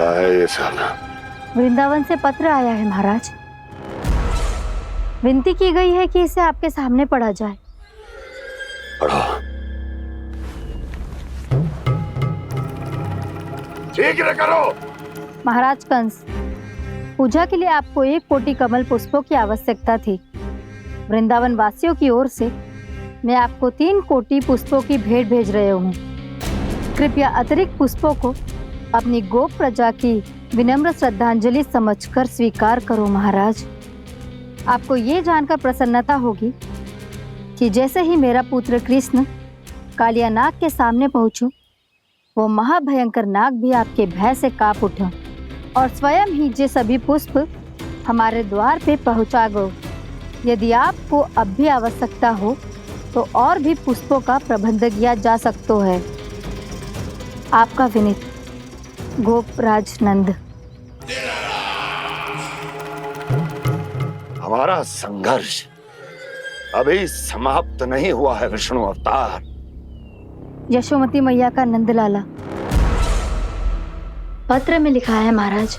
क्या है ये सब? वृंदावन से पत्र आया है महाराज। विनती की गई है कि इसे आपके सामने पढ़ा जाए। पढ़ो। शीघ्र करो। महाराज कंस, पूजा के लिए आपको 1 कोटि कमल पुष्पों की आवश्यकता थी। वृंदावन वासियों की ओर से मैं आपको 3 कोटि पुष्पों की भेंट भेज रहे हूँ। कृपया अतिरिक्त पुष्पों को अपनी गोप प्रजा की विनम्र श्रद्धांजलि समझकर स्वीकार करो महाराज। आपको ये जानकर प्रसन्नता होगी कि जैसे ही मेरा पुत्र कृष्ण कालिया नाग के सामने पहुंचो, वो महाभयंकर नाग भी आपके भय से कांप उठा और स्वयं ही ये सभी पुष्प हमारे द्वार पे पहुंचा गो। यदि आपको अब भी आवश्यकता हो तो और भी पुष्पों का प्रबंध किया जा सकता है। आपका विनीत गोपराज नंद। हमारा संघर्ष अभी समाप्त नहीं हुआ है विष्णु अवतार। यशोमती मैया का नंदलाला। पत्र में लिखा है महाराज,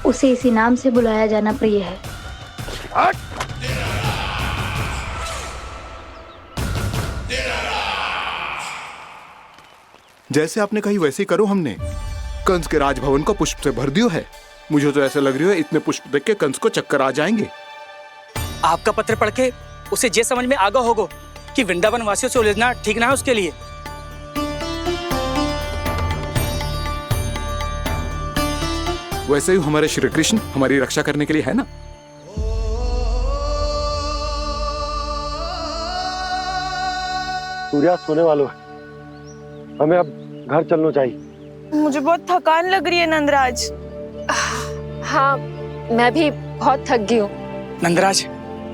उसे इसी नाम से बुलाया जाना प्रिय है। जैसे आपने कही वैसे ही करो। हमने कंस के राजभवन को पुष्प से भर दियो है। मुझे तो ऐसा लग रही है इतने पुष्प देख के कंस को चक्कर आ जाएंगे। आपका पत्र पढ़ के उसे ये समझ में आगा होगा कि वृंदावन वासियों से उलझना ठीक ना है उसके लिए। वैसे ही हमारे श्री कृष्ण हमारी रक्षा करने के लिए है ना। सूर्यास्त होने वाला है, हमें अब घर चलना चाहिए। मुझे बहुत थकान लग रही है नंदराज। हाँ, मैं भी बहुत थक गई हूँ। नंदराज,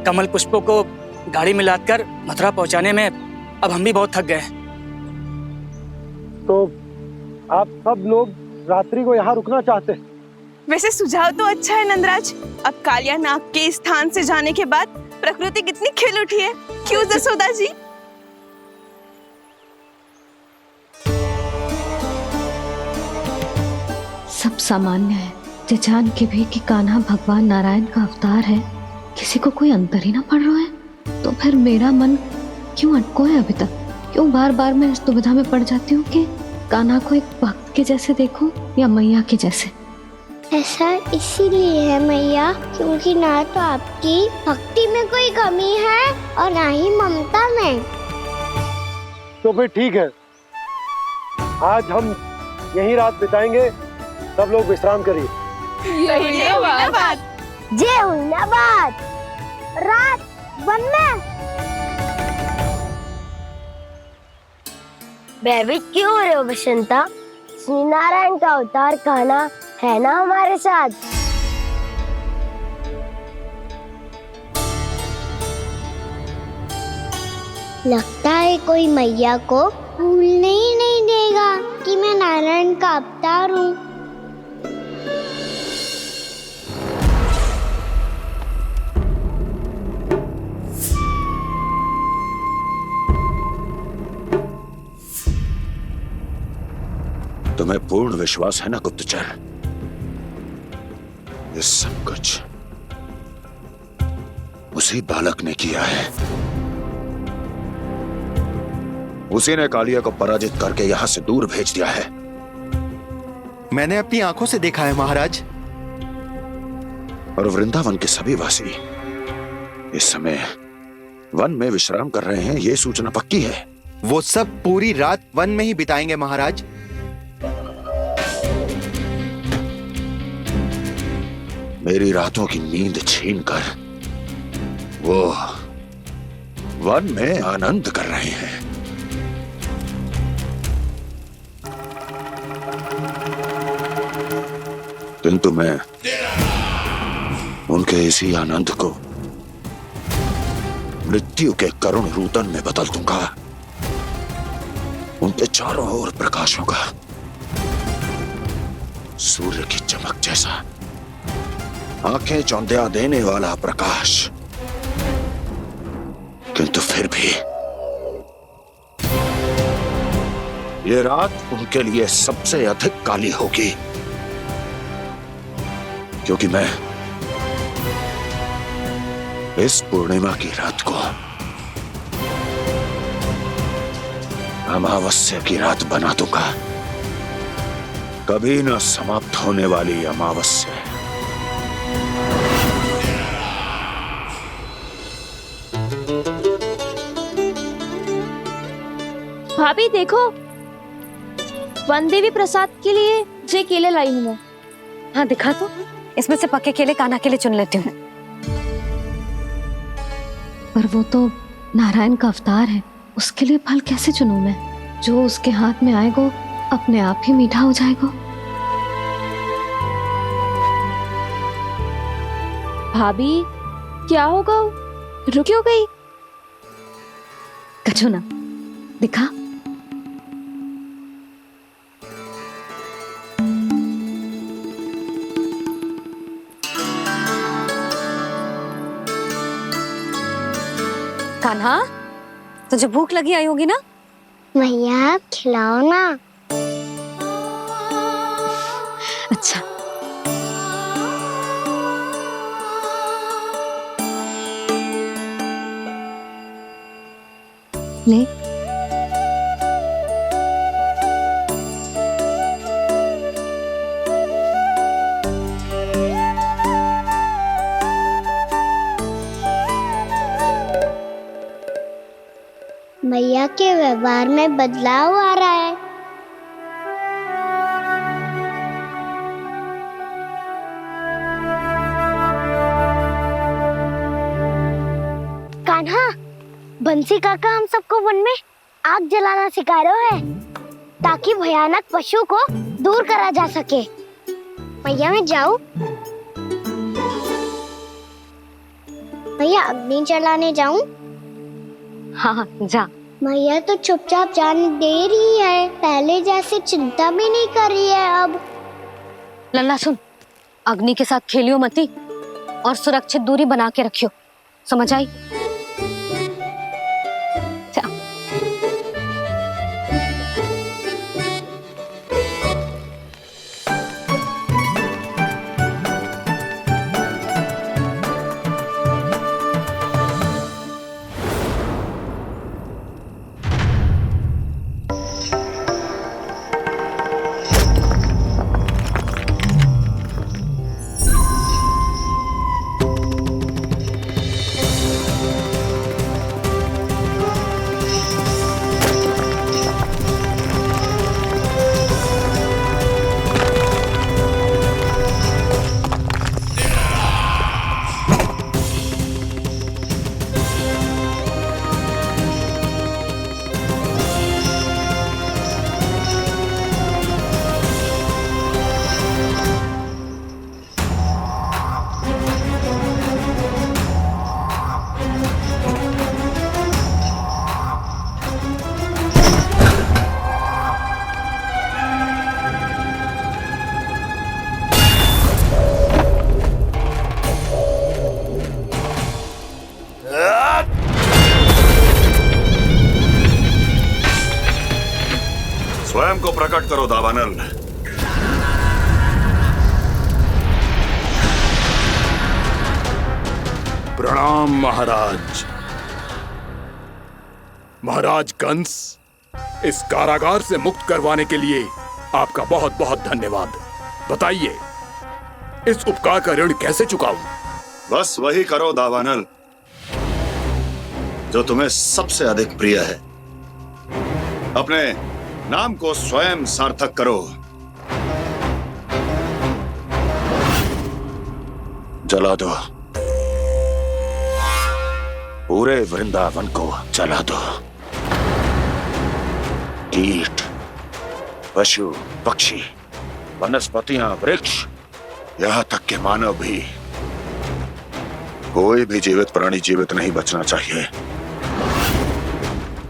कमल पुष्पों को गाड़ी में लादकर मथुरा पहुंचाने में अब हम भी बहुत थक गए। तो आप सब लोग रात्रि को यहाँ रुकना चाहते हैं? वैसे सुझाव तो अच्छा है नंदराज। अब कालिया नाग के स्थान से जाने के बाद प्रकृति कितनी खिल उठी है, क्यों जसोदा जी? सब सामान्य है। ये जान के भी कि कान्हा भगवान नारायण का अवतार है, किसी को कोई अंतर ही ना पड़ रहा है, तो फिर मेरा मन क्यों अटको है अभी तक? क्यों बार बार मैं इस दुविधा में पड़ जाती हूँ कि कान्हा को एक भक्त के जैसे देखूं या मैया के जैसे? ऐसा इसीलिए है मैया क्योंकि ना तो आपकी भक्ति में कोई कमी है और ना ही ममता में। तो फिर ठीक है, आज हम यहीं रात बिताएंगे। सब लोग विश्राम करिए। जय हुन्नाबाद। रात वन में भयभीत क्यों हो रहे हो बसंता? श्री नारायण का अवतार कान्हा है ना हमारे साथ। लगता है कोई मैया को भूलने ही नहीं देगा कि मैं नारायण का अवतार हूँ। तुम्हें पूर्ण विश्वास है ना गुप्तचर? ये सब कुछ उसी बालक ने किया है। उसी ने कालिया को पराजित करके यहां से दूर भेज दिया है। मैंने अपनी आंखों से देखा है महाराज। और वृंदावन के सभी वासी इस समय वन में विश्राम कर रहे हैं, ये सूचना पक्की है। वो सब पूरी रात वन में ही बिताएंगे महाराज। मेरी रातों की नींद छीनकर वो वन में आनंद कर रहे हैं। किंतु मैं उनके इसी आनंद को मृत्यु के करुण रूतन में बदल दूंगा। उनके चारों ओर प्रकाश होगा, सूर्य की चमक जैसा, आंखें चौंधिया देने वाला प्रकाश। किंतु फिर भी ये रात उनके लिए सबसे अधिक काली होगी। क्योंकि मैं इस पूर्णिमा की रात को अमावस्या की रात बना दूंगा, कभी न समाप्त होने वाली अमावस्या। भाभी देखो, वन देवी प्रसाद के लिए जे केले लाई हूँ मैं। हाँ दिखा तो, इसमें से पक्के केले कान्हा के लिए चुन लेती हूँ। पर वो तो नारायण का अवतार है, उसके लिए फल कैसे चुनूं मैं? जो उसके हाथ में आएगा अपने आप ही मीठा हो जाएगा। भाभी क्या होगा, रुक क्यों गई? कछू ना, दिखा। कान्हा, तुझे भूख लगी आई होगी ना? मैया आप खिलाओ ना। अच्छा। ले। मैया के व्यवहार में बदलाव आ रहा है। कान्हा, बंसी काका हम सबको वन में आग जलाना सिखा रहे हैं ताकि भयानक पशु को दूर करा जा सके। मैया मैं जाऊं? मैया अग्नि जलाने जाऊं? हाँ जा। मैया तो चुपचाप जाने दे रही है, पहले जैसे चिंता भी नहीं कर रही है अब। लल्ला सुन, अग्नि के साथ खेलियो मती और सुरक्षित दूरी बना के रखियो, समझ आई? स्वयं को प्रकट करो दावानल। प्रणाम महाराज। महाराज कंस, इस कारागार से मुक्त करवाने के लिए आपका बहुत बहुत धन्यवाद। बताइए, इस उपकार का ऋण कैसे चुकाऊं? बस वही करो दावानल जो तुम्हें सबसे अधिक प्रिय है। अपने नाम को स्वयं सार्थक करो। जला दो, पूरे वृंदावन को जला दो। कीट, पशु, पक्षी, वनस्पतियां, वृक्ष, यहां तक के मानव भी, कोई भी जीवित प्राणी जीवित नहीं बचना चाहिए।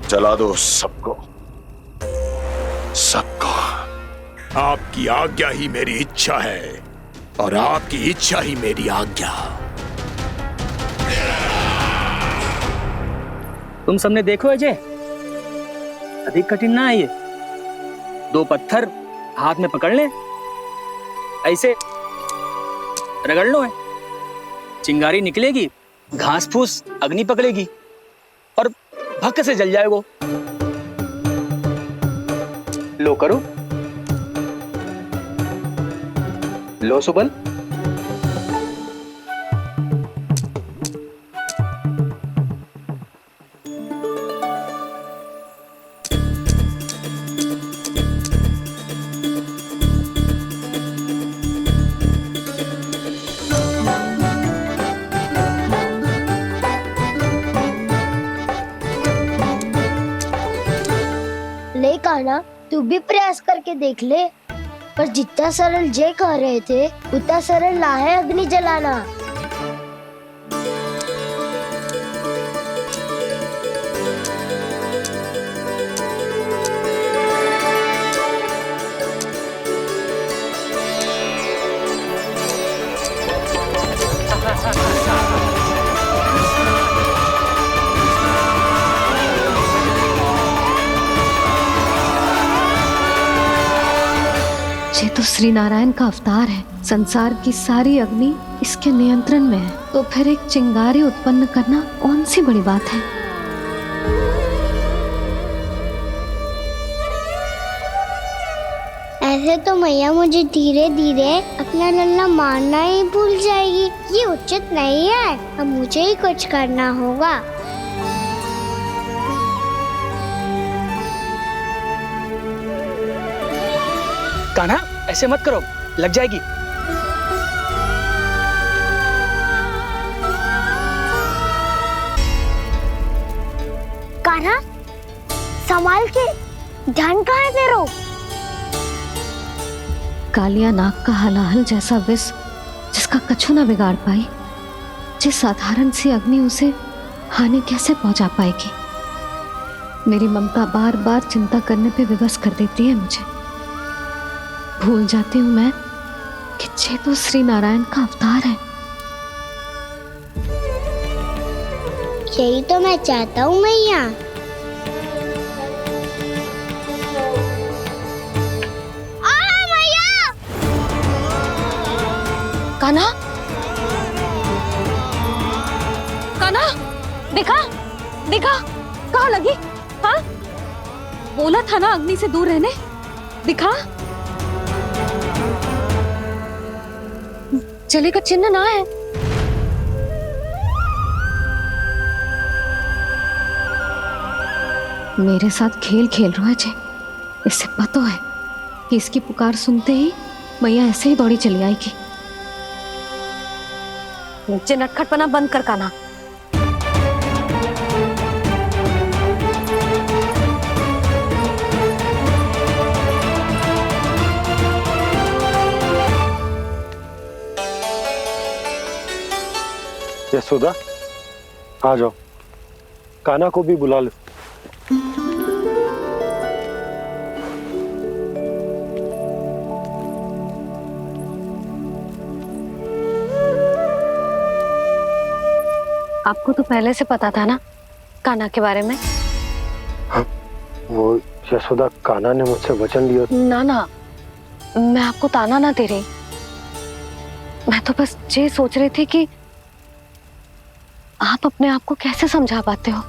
जला दो सबको, सबको। आपकी आज्ञा ही मेरी इच्छा है और आपकी इच्छा ही मेरी आज्ञा। तुम सबने देखो अजय, अधिक कठिन ना है ये। 2 पत्थर हाथ में पकड़ ले, ऐसे रगड़ लो है, चिंगारी निकलेगी, घास फूस अग्नि पकड़ेगी और भक्क से जल जाएगो। लो करो, लो सुबल। ले कान्हा, तू भी प्रयास करके देख ले। पर जितना सरल जय कह रहे थे उतना सरल ना है अग्नि जलाना। ये तो श्री नारायण का अवतार है। संसार की सारी अग्नि इसके नियंत्रण में है, तो फिर एक चिंगारी उत्पन्न करना कौन सी बड़ी बात है। ऐसे तो मैया मुझे धीरे धीरे अपना लल्ला मारना ही भूल जाएगी। ये उचित नहीं है, अब मुझे ही कुछ करना होगा। कान्हा, ऐसे मत करो, लग जाएगी। कान्हा, संभाल के, ध्यान कहाँ है तेरो? कालिया नाग का हलाहल जैसा विष जिसका कछु ना बिगाड़ पाई, जिस साधारण सी अग्नि उसे हानि कैसे पहुंचा पाएगी। मेरी ममता बार बार चिंता करने पे विवश कर देती है मुझे। भूल जाती हूँ मैं कि ये तो श्री नारायण का अवतार है। यही तो मैं चाहता हूँ मैया। कान्हा, कान्हा, देखा देखा, कहाँ लगी? हाँ, बोला था ना अग्नि से दूर रहने। दिखा, जले का चिन्ह ना है। मेरे साथ खेल खेल रहा है जे। इससे पता है कि इसकी पुकार सुनते ही मैया ऐसे ही दौड़ी चली आएगी। नीचे नटखटपना बंद कर कान्हा। यशोदा, आ जाओ, कान्हा को भी बुला लो। आपको तो पहले से पता था ना कान्हा के बारे में? हाँ, वो यशोदा, कान्हा ने मुझसे वचन लिया। ना ना, मैं आपको ताना ना दे रही। मैं तो बस ये सोच रही थी कि आप अपने आप को कैसे समझा पाते हो,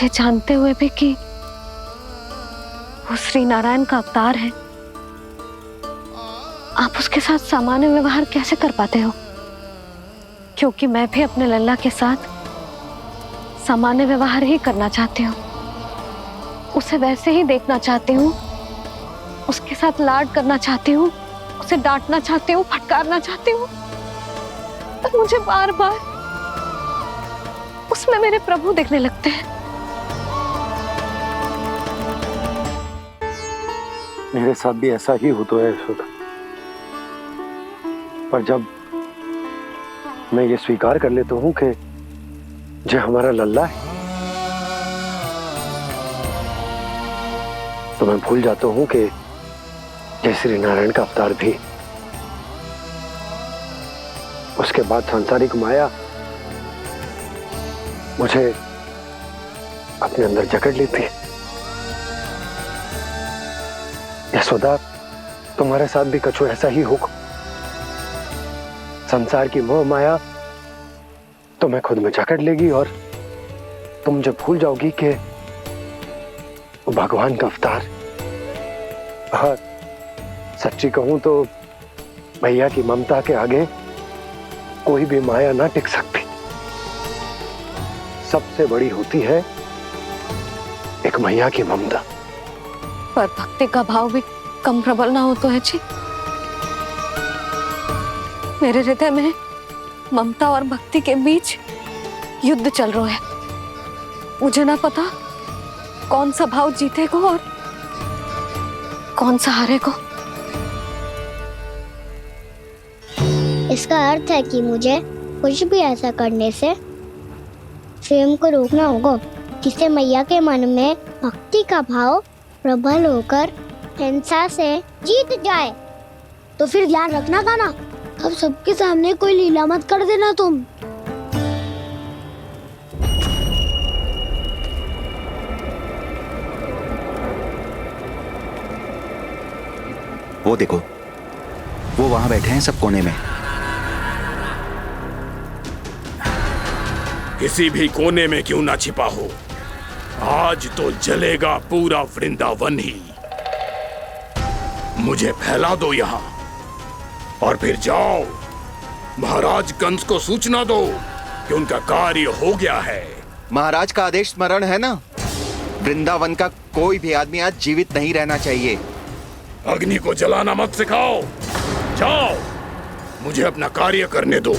ये जानते हुए भी कि वो श्री नारायण का अवतार है। आप उसके साथ सामान्य व्यवहार कैसे कर पाते हो? क्योंकि मैं भी अपने लल्ला के साथ सामान्य व्यवहार ही करना चाहती हूँ। उसे वैसे ही देखना चाहती हूँ, उसके साथ लाड करना चाहती हूँ, उसे डांटना चाहती हूँ, फटकारना चाहती हूँ। पर मुझे बार बार उसमें मेरे प्रभु दिखने लगते हैं। मेरे साथ भी ऐसा ही होता है यशोदा। पर जब मैं ये स्वीकार कर लेता हूँ कि जो हमारा लल्ला है, तो मैं भूल जाता हूँ कि जय श्री नारायण का अवतार भी। उसके बाद सांसारिक माया मुझे अपने अंदर जकड़ लेती है। यशोदा, तुम्हारे साथ भी कछु ऐसा ही होगा। संसार की मोह माया तुम्हें खुद में जकड़ लेगी और तुम जब भूल जाओगी कि वो भगवान का अवतार। और सच्ची कहूं तो भैया की ममता के आगे कोई भी माया ना टिक सकती। सबसे बड़ी होती है एक मैया की ममता। पर भक्ति का भाव भी कम प्रबल ना हो तो है जी। मेरे हृदय में ममता और भक्ति के बीच युद्ध चल रहा है। मुझे ना पता कौन सा भाव जीतेगा और कौन सा हारेगा। इसका अर्थ है कि मुझे कुछ भी ऐसा करने से स्वयं को रोकना होगा जिससे मैया के मन में भक्ति का भाव प्रबल होकर हिंसा से जीत जाए। तो फिर ध्यान रखना कान्हा, अब सबके सामने कोई लीला मत कर देना तुम। वो देखो, वो वहां बैठे हैं सब कोने में। किसी भी कोने में क्यों ना छिपा हो, आज तो जलेगा पूरा वृंदावन ही। मुझे फैला दो यहाँ और फिर जाओ महाराज कंस को सूचना दो कि उनका कार्य हो गया है। महाराज का आदेश स्मरण है ना, वृंदावन का कोई भी आदमी आज जीवित नहीं रहना चाहिए। अग्नि को जलाना मत सिखाओ, जाओ मुझे अपना कार्य करने दो।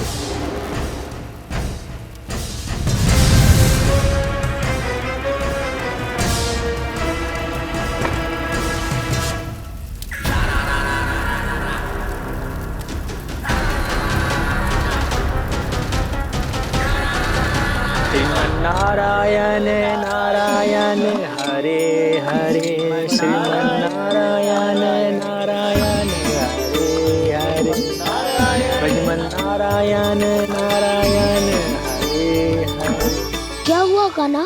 नारायण नारायण हरे हरे, श्रीमन्नारायण नारायण हरे हरे, भजमन नारायण नारायण हरे हरे। क्या हुआ कान्हा?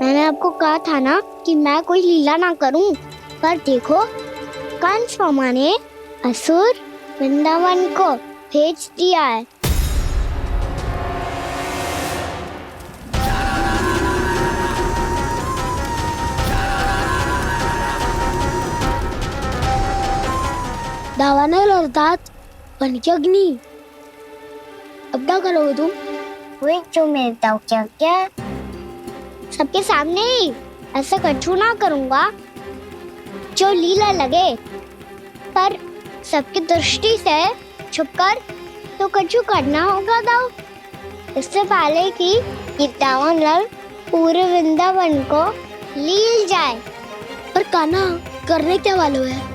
मैंने आपको कहा था ना कि मैं कोई लीला ना करूं, पर देखो कंस मामा ने असुर वृंदावन को भेज दिया है। दावानल और दांत बन के अग्नि। अब क्या करोगे तुम? वो जो मेरे दाव क्या क्या सबके सामने ही ऐसा कछु ना करूंगा जो लीला लगे, पर सबकी दृष्टि से छुपकर तो कछु करना होगा दाव। इससे पहले कि ये दावानल पूरे वृंदावन को लील जाए। पर कान्हा करने क्या वालों है?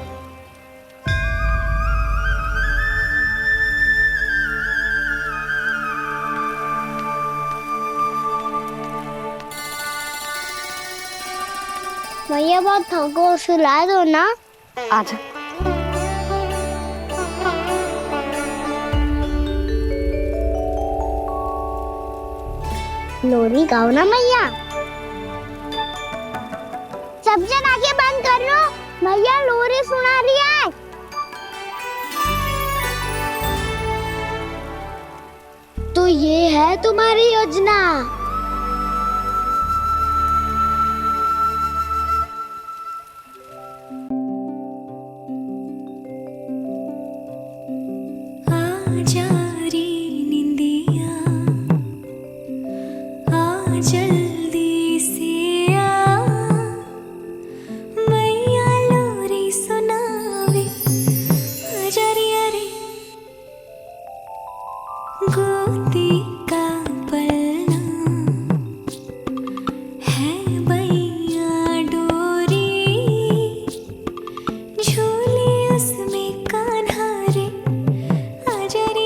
भैया बहुत थको, सुला दो ना। आजा। लोरी गाओ ना मैया। सब जन आंखें बंद कर लो, मैया लोरी सुना रही है। तो ये है तुम्हारी योजना। झूले उसमें कान्हा रे, आजा रे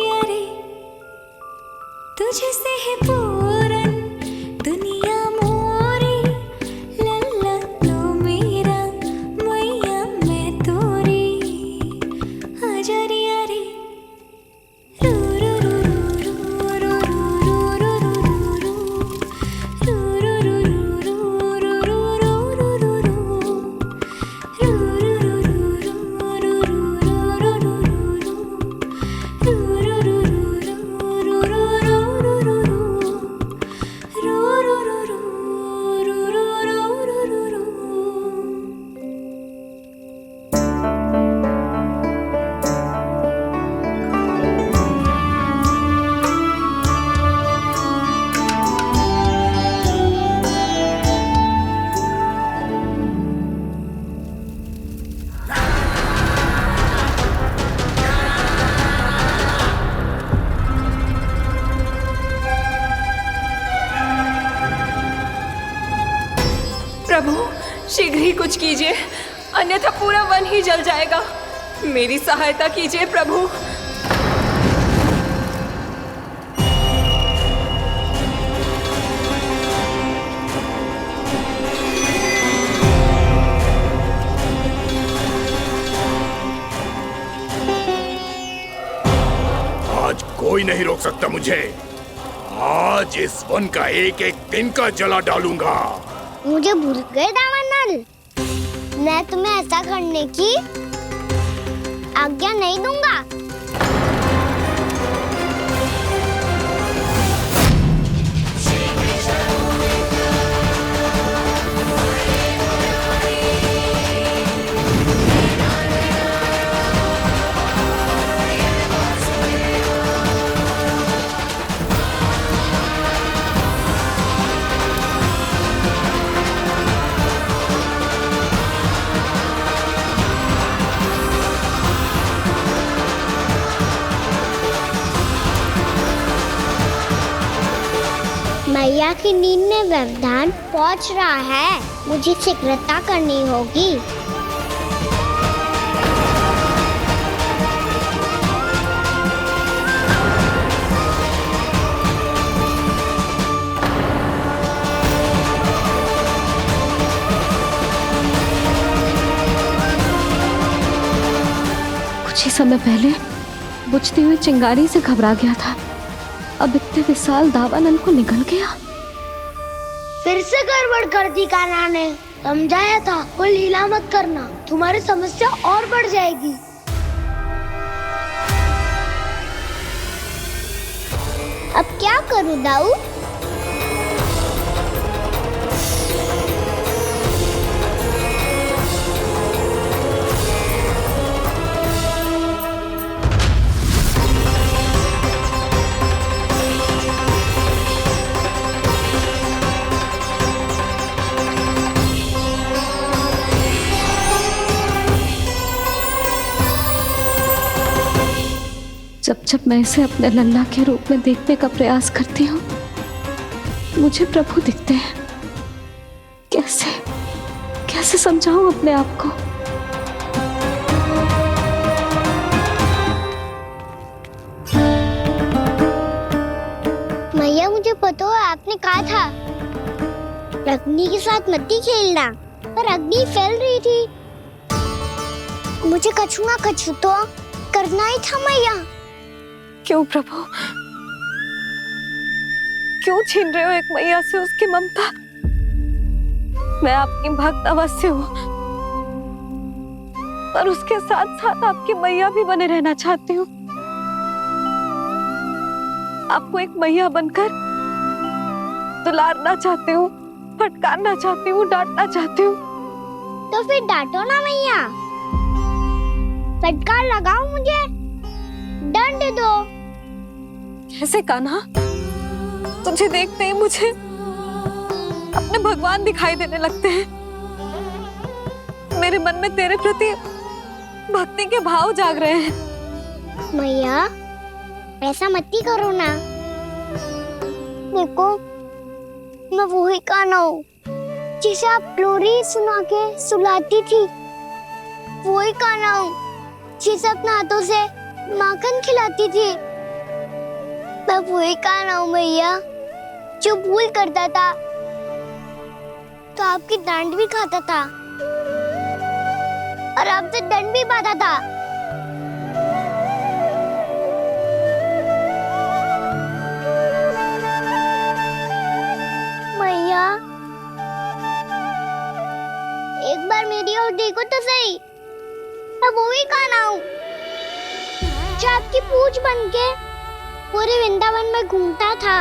कुछ कीजिए, अन्यथा पूरा वन ही जल जाएगा। मेरी सहायता कीजिए प्रभु। आज कोई नहीं रोक सकता मुझे। आज इस वन का एक एक दिन का जला डालूंगा। मुझे भूल गए दावानल, मैं तुम्हें ऐसा करने की आज्ञा नहीं दूंगा। मैया की नींद में व्यवधान पहुंच रहा है, मुझे शीघ्रता करनी होगी। कुछ ही समय पहले बुझती हुई चिंगारी से घबरा गया था, अब इतने विशाल दावानल को निगल गया। फिर से गड़बड़ कर दी कान्हा ने। समझाया था कोई लीला मत करना, तुम्हारी समस्या और बढ़ जाएगी। अब क्या करूं दाऊ? जब जब मैं इसे अपने लल्ला के रूप में देखने का प्रयास करती हूँ, मुझे प्रभु दिखते हैं। कैसे कैसे समझाऊं अपने आप को? मैया मुझे पता है आपने कहा था अग्नि के साथ मत ही खेलना, पर अग्नि फैल रही थी। मुझे कछु ना कछु तो करना ही था मैया। क्यों प्रभु, क्यों छीन रहे हो एक मैया से उसकी ममता? मैं आपकी भक्त अवश्य हूँ, पर उसके साथ साथ आपकी मैया भी बने रहना चाहती हूँ। आपको एक मैया बनकर दुलारना चाहती हूँ, फटकारना चाहती हूँ, डांटना चाहती हूँ। तो फिर डांटो ना मैया, फटकार लगाओ, मुझे दंड दो। कैसे कान्हा? तुझे देखते ही मुझे अपने भगवान दिखाई देने लगते हैं। मेरे मन में तेरे प्रति भक्ति के भाव जाग रहे हैं। मैया ऐसा मत ही करो ना। देखो मैं वही कान्हा हूँ जिसे आप लोरी सुना के सुलाती थी। वही कान्हा हूँ जिसे अपने हाथों से माखन खिलाती थी। मैं वही कान्हा हूँ मैया जो भूल करता था तो आपकी डांट भी खाता था और आपसे दंड भी पाता था। मैया एक बार मेरी ओर देखो तो सही, मैं वही कान्हा हूँ जो आपकी पूछ बनके पूरे वृंदावन में घूमता था।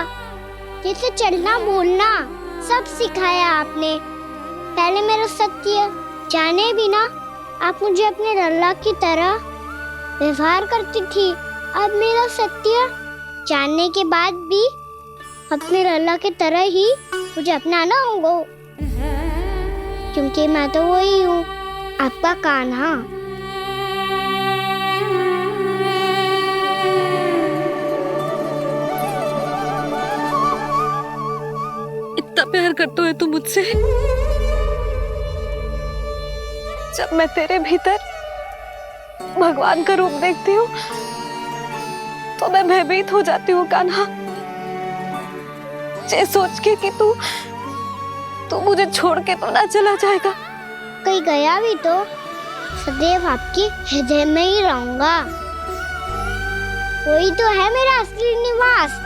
जैसे चलना बोलना सब सिखाया आपने। पहले मेरा सत्य जाने बिना आप मुझे अपने लल्ला की तरह व्यवहार करती थी। अब मेरा सत्य जानने के बाद भी अपने लल्ला की तरह ही मुझे अपनाना होगा, क्योंकि मैं तो वही हूँ, आपका कान्हा। इतना प्यार करते हो तुम मुझसे, जब मैं तेरे भीतर भगवान का रूप देखती हूँ तो मैं भयभीत हो जाती हूँ कान्हा, ये सोच के कि तू मुझे छोड़ के तो ना चला जाएगा। कहीं गया भी तो सदैव आपके हृदय में ही रहूंगा। वही तो है मेरा असली निवास।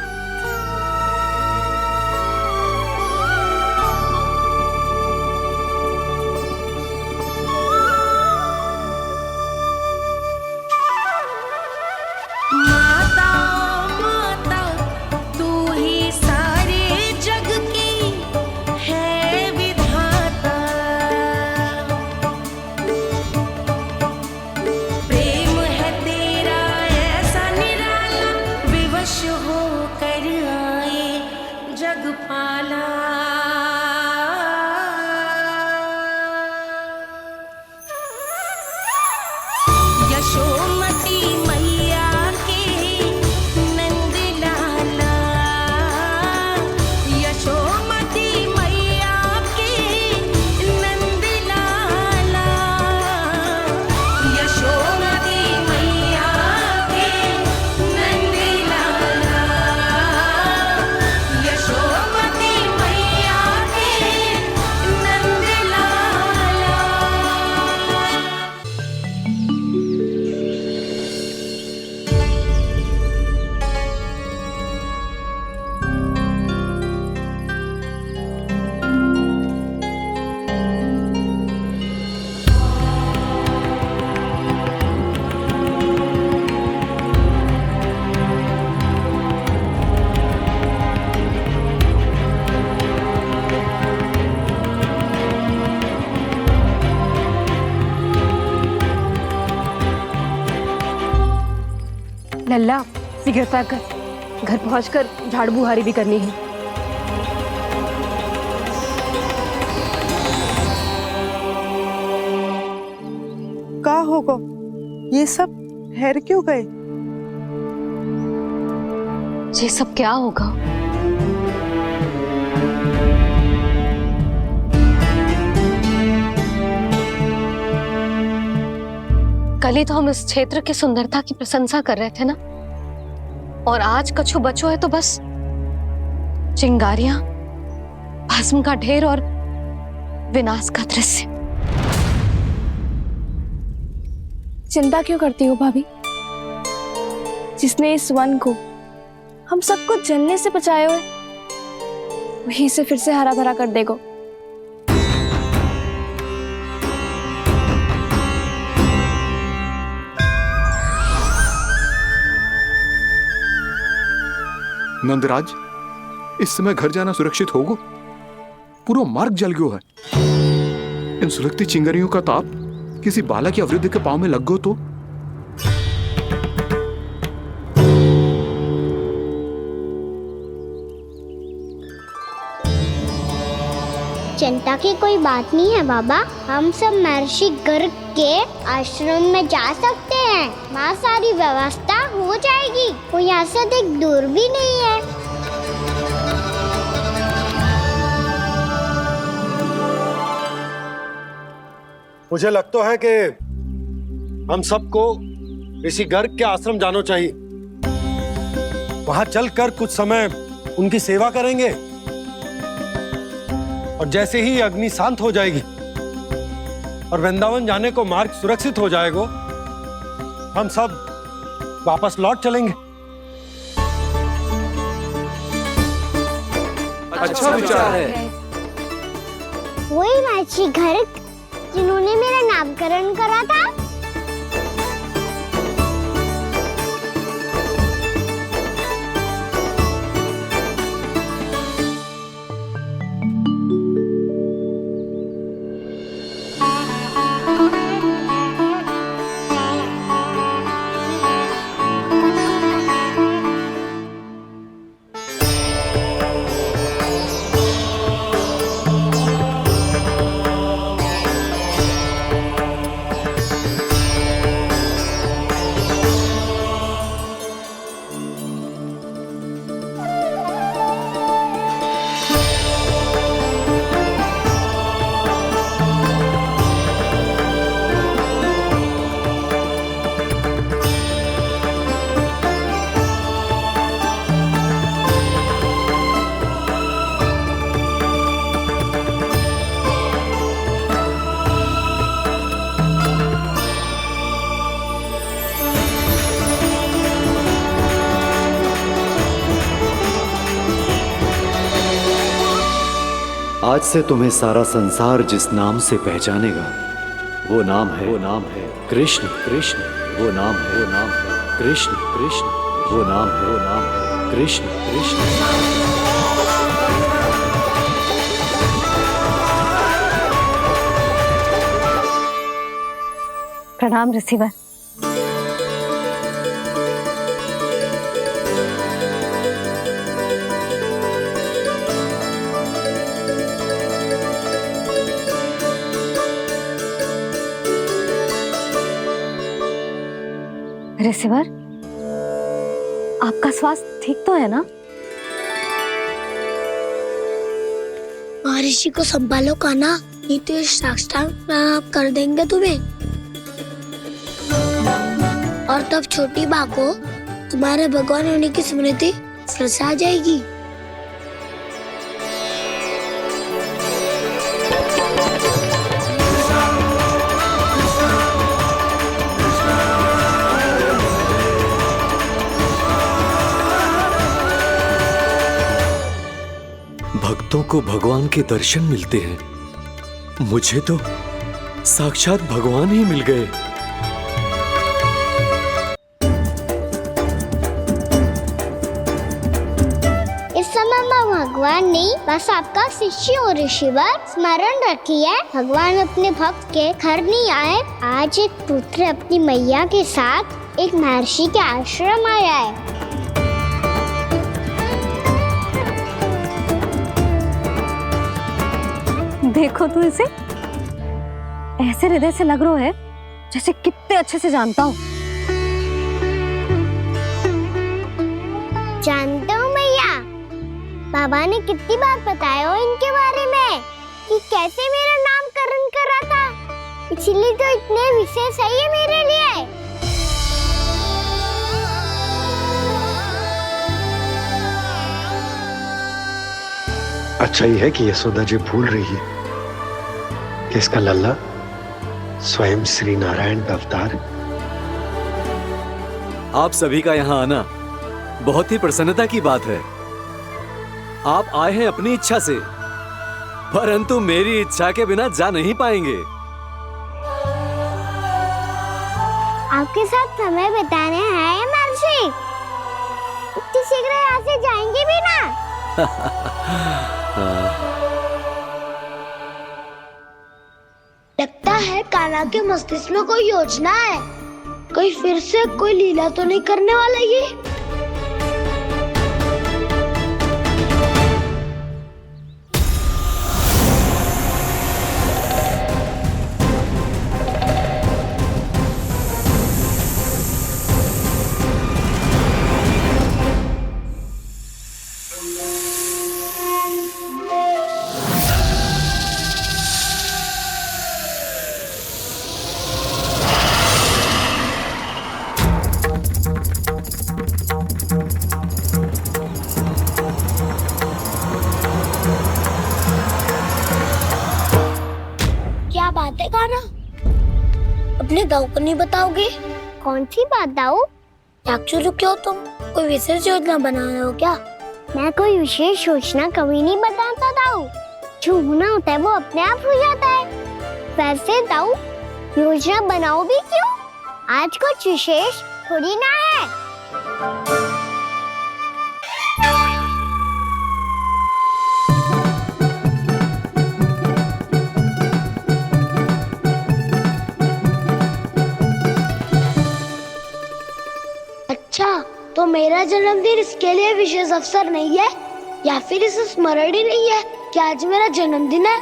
लल्ला सिगरेट पैक कर, घर पहुंचकर झाड़ू बुहारी भी करनी है। का होगा ये सब ठहर क्यों गए? ये सब क्या होगा? कल ही तो हम इस क्षेत्र की सुंदरता की प्रशंसा कर रहे थे ना, और आज कछु बचो है तो बस चिंगारियां, भस्म का ढेर और विनाश का दृश्य। चिंता क्यों करती हो भाभी? जिसने इस वन को, हम सबको जलने से बचाए हुए, वही से फिर से हरा भरा कर देगा। नंदराज, इस समय घर जाना सुरक्षित होगा? पूरा मार्ग जल गयो है। इन सुलगती चिंगारियों का ताप किसी बालक या वृद्ध के पांव में लग गो तो? चिंता की कोई बात नहीं है बाबा, हम सब महर्षि गर्ग के आश्रम में जा सकते हैं। वहाँ सारी व्यवस्था हो जाएगी, कोई यहाँ से देख दूर भी नहीं है। मुझे लगता है कि हम सबको ऋषि गर्ग के आश्रम जाना चाहिए। वहां चलकर कुछ समय उनकी सेवा करेंगे, और जैसे ही अग्नि शांत हो जाएगी और वृंदावन जाने को मार्ग सुरक्षित हो जाएगा, हम सब वापस लौट चलेंगे। अच्छा विचार है। वही महर्षि गर्ग जिन्होंने मेरा नामकरण करा था। आज से तुम्हें सारा संसार जिस नाम से पहचानेगा वो नाम है कृष्ण। कृष्ण वो नाम है कृष्ण। कृष्ण वो नाम है कृष्ण। कृष्ण। प्रणाम रिसीवर। रिसीवर, आपका स्वास्थ्य ठीक तो है ना? महर्षि को संभालो कान्हा, नहीं तो ये साष्टांग कर देंगे तुम्हें। और तब छोटी बा को तुम्हारे भगवान होने की स्मृति फिर से आ जाएगी। भक्तों को भगवान के दर्शन मिलते हैं, मुझे तो साक्षात भगवान ही मिल गए। इस समय मैं भगवान नहीं, बस आपका शिष्य हूँ ऋषिवर। स्मरण रखिए, भगवान अपने भक्त के घर नहीं आए। आज एक पुत्र अपनी मैया के साथ एक महर्षि के आश्रम आया है। देखो तो इसे, ऐसे हृदय से लग रहा है जैसे कितने अच्छे से जानता हूँ। जानते हो मैया, बाबा ने कितनी बार बताया हो इनके बारे में कि कैसे मेरा नामकरण करा था, इसीलिए तो इतने विशेष है ये मेरे लिए। अच्छा ही है कि यशोदा जी भूल रही है कि इसका लल्ला स्वयं श्री नारायण का अवतार। आप सभी का यहाँ आना बहुत ही प्रसन्नता की बात है। आप आए हैं अपनी इच्छा से, परंतु मेरी इच्छा के बिना जा नहीं पाएंगे। आपके साथ समय बिताने हैं महर्षि, इतनी शीघ्र यहाँ से जाएंगे भी ना? लगता है कान्हा के मस्तिष्क में कोई योजना है, कोई फिर से कोई लीला तो नहीं करने वाला ये। क्या बात है कान्हा, अपने दाऊ को नहीं बताओगे? कौन सी बात दाऊ? चाक्षुर क्यों तुम? कोई विशेष योजना बना रहे हो क्या? मैं कोई विशेष योजना कभी नहीं बताता दाऊ, जो होना होता है वो अपने आप हो जाता है। वैसे दाऊ, योजना बनाओ भी क्यों? आज कुछ विशेष थोड़ी ना है। अच्छा, तो मेरा जन्मदिन इसके लिए विशेष अवसर नहीं है, या फिर इसे स्मरण ही नहीं है कि आज मेरा जन्मदिन है?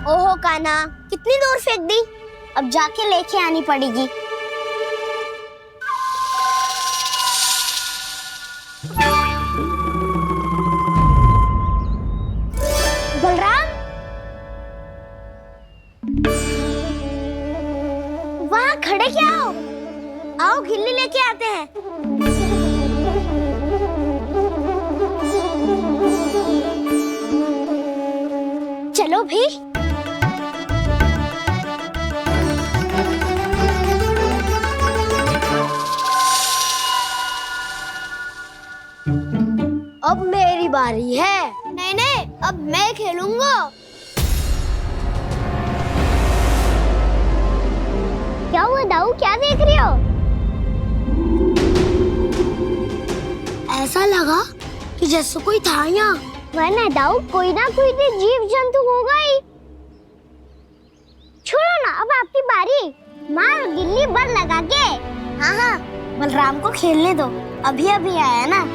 ओहो कान्हा, कितनी दूर फेंक दी, अब जाके लेके आनी पड़ेगी। बलराम, वहाँ खड़े क्या हो? आओ गिल्ली लेके आते हैं। अभी? अब मेरी बारी है। नहीं नहीं, अब मैं खेलूंगा। क्या हुआ दाऊ, क्या देख रही हो? ऐसा लगा कि जैसे कोई था यहाँ। वरना दाऊ कोई ना कोई तो जीव जंतु होगा ही। छोड़ो ना, अब आपकी बारी। मार गिल्ली बर लगा के। हाँ हाँ, बलराम को खेलने दो, अभी अभी आया ना।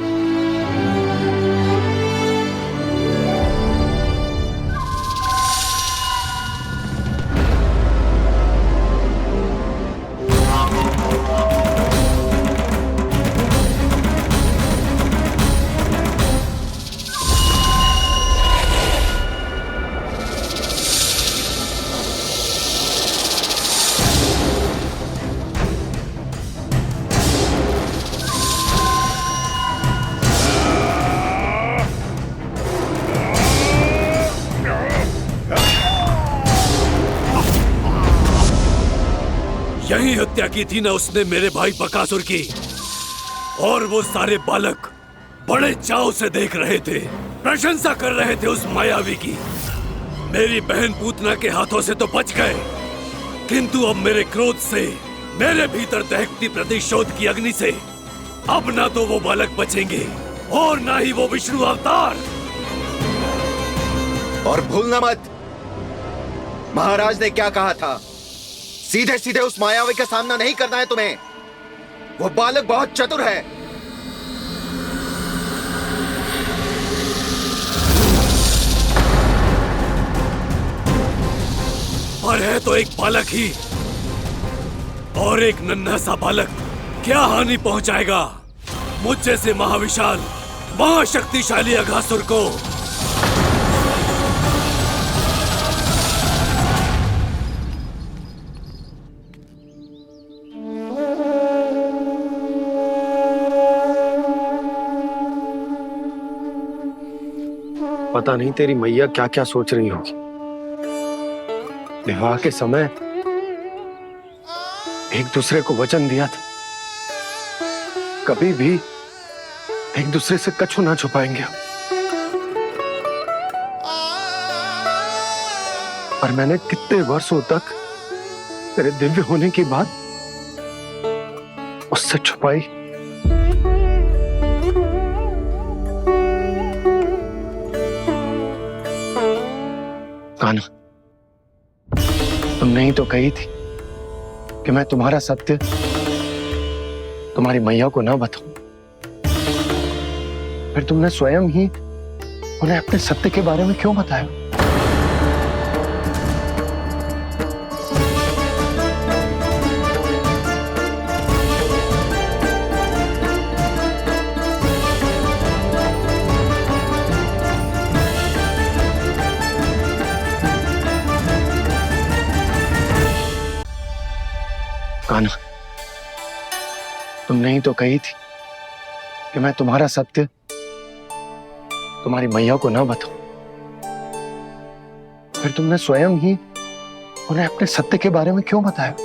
यही हत्या की थी ना उसने मेरे भाई बकासुर की, और वो सारे बालक बड़े चाव से देख रहे थे, प्रशंसा कर रहे थे उस मायावी की। मेरी बहन पूतना के हाथों से तो बच गए, किंतु अब मेरे क्रोध से, मेरे भीतर दहकती प्रतिशोध की अग्नि से अब ना तो वो बालक बचेंगे और ना ही वो विष्णु अवतार। और भूलना मत, महाराज ने क्या कहा था, सीधे सीधे उस मायावी का सामना नहीं करना है तुम्हें। वो बालक बहुत चतुर है। पर है तो एक बालक ही, और एक नन्हा सा बालक क्या हानि पहुंचाएगा मुझ जैसे महाविशाल महाशक्तिशाली अघासुर को। पता नहीं तेरी मैया क्या क्या सोच रही होगी। विवाह के समय एक दूसरे को वचन दिया था, कभी भी एक दूसरे से कछु ना छुपाएंगे। पर मैंने कितने वर्षों तक तेरे दिव्य होने की बात उससे छुपाई। कान्हा, तुमने ही तो कही थी कि मैं तुम्हारा सत्य तुम्हारी मैया को ना बताऊं। फिर तुमने स्वयं ही उन्हें अपने सत्य के बारे में क्यों बताया? कान्हा, तुमने ही तो कही थी कि मैं तुम्हारा सत्य तुम्हारी मैया को ना बताऊं। फिर तुमने स्वयं ही उन्हें अपने सत्य के बारे में क्यों बताया?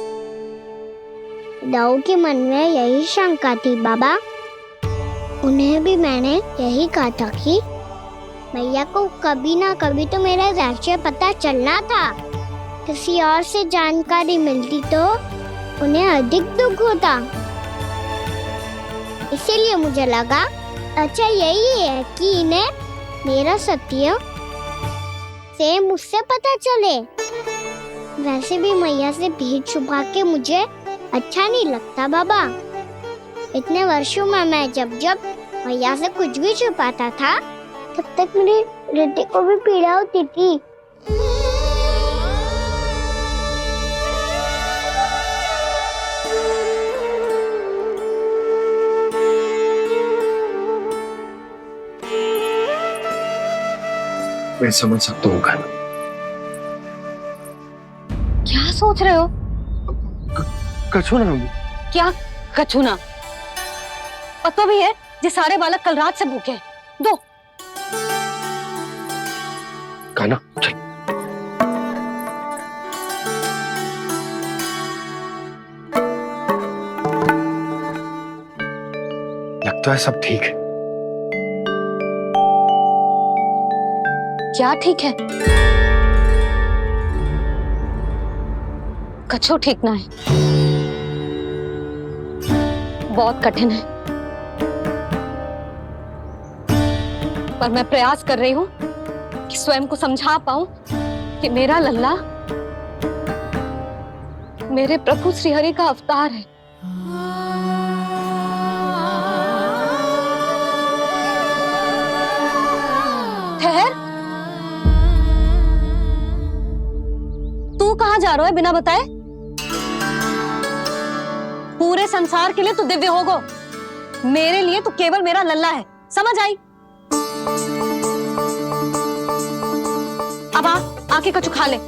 दाऊ के मन में यही शंका थी बाबा। उन्हें भी मैंने यही कहा था कि मैया को कभी ना कभी तो मेरा रहस्य पता चलना था। किसी और से जानकारी मिलती तो उन्हें अधिक दुख होता। इसीलिए मुझे लगा अच्छा यही है कि इन्हें मेरा सत्य से मुझसे पता चले। वैसे भी मैया से भेद छुपा के मुझे अच्छा नहीं लगता बाबा। इतने वर्षों में मैं जब जब मैया से कुछ भी छुपाता था तब तक मेरी रिद्धि को भी पीड़ा होती थी। मैं समझ सकता हूँ कान्हा। क्या सोच रहे हो? कछु ना। क्या कछु ना? पता भी है ये सारे बालक कल रात से भूखे हैं। दो कान्हा चल, तो है, सब ठीक है। क्या ठीक है? कछु ठीक ना है, बहुत कठिन है, पर मैं प्रयास कर रही हूं कि स्वयं को समझा पाऊं कि मेरा लल्ला मेरे प्रभु श्रीहरि का अवतार है। ठहर, तू कहां जा रहा है बिना बताए? पूरे संसार के लिए तू दिव्य होगो, मेरे लिए तू केवल मेरा लल्ला है, समझ आई? अब आके कछु खा ले।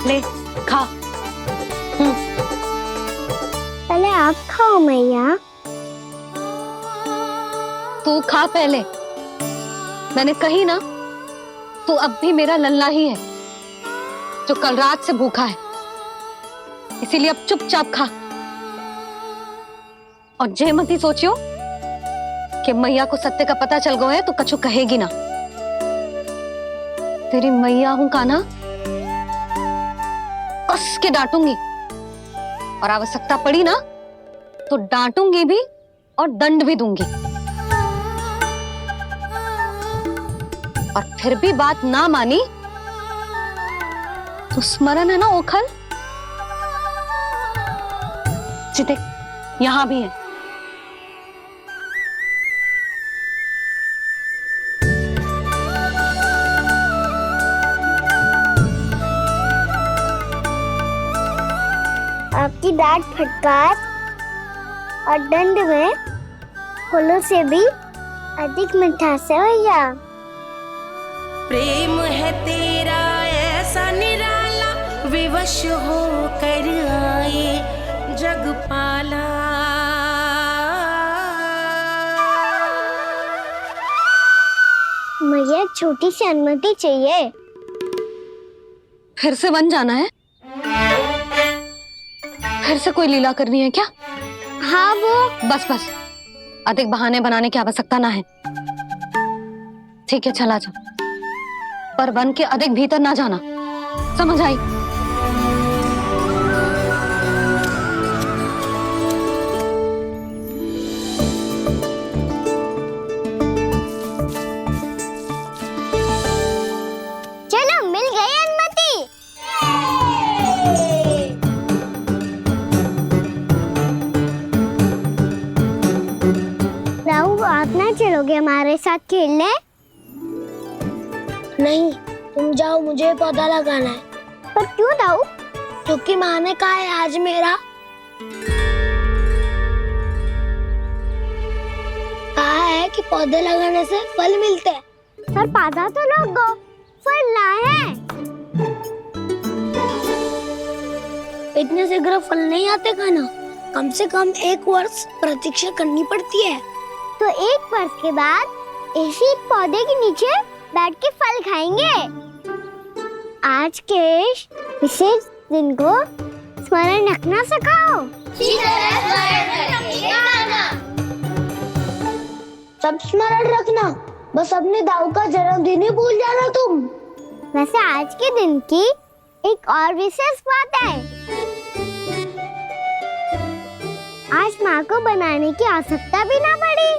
ले खा। पहले आप खाओ मैया। तू खा पहले, मैंने कही ना, तू अब भी मेरा लल्ला ही है जो कल रात से भूखा है, इसीलिए अब चुपचाप खा। और जे मत ही सोचियो कि मैया को सत्य का पता चल गया है तो कछु कहेगी ना। तेरी मैया हूं कान्हा, कस के डांटूंगी, और आवश्यकता पड़ी ना तो डांटूंगी भी और दंड भी दूंगी। और फिर भी बात ना मानी तो स्मरण है ना ओखल, देख यहां भी है। आपकी डांट फटकार और दंड में फूलों से भी अधिक मिठास है भैया। प्रेम है तेरा ऐसा निराला, विवश हो कर आए जगपाला। मुझे छोटी सी अनुमति चाहिए। फिर से बन जाना है? फिर से कोई लीला करनी है क्या? हाँ वो। बस बस, अधिक बहाने बनाने की आवश्यकता ना है। ठीक है चला जा, पर वन के अधिक भीतर ना जाना, समझ आई? चलो मिल गई अनुमति। राहु, आप ना चलोगे हमारे साथ खेलने? नहीं, तुम जाओ, मुझे पौधा लगाना है। पर क्यों दाऊ? क्योंकि माँ ने कहा है आज मेरा कहा है कि पौधे लगाने से फल मिलते हैं। पर पौधा तो लगो, फल ना है। इतने शीघ्र फल नहीं आते खाना, कम से कम 1 वर्ष प्रतीक्षा करनी पड़ती है। तो 1 वर्ष के बाद इसी पौधे के नीचे बैठ के फल खाएंगे। आज के विशेष दिन को स्मरण रखना सिखाओ। सब स्मरण रखना, बस अपने दाऊ का जन्मदिन ही भूल जाना तुम। वैसे आज के दिन की एक और विशेष बात है। आज माँ को बनाने की आवश्यकता भी ना पड़ी,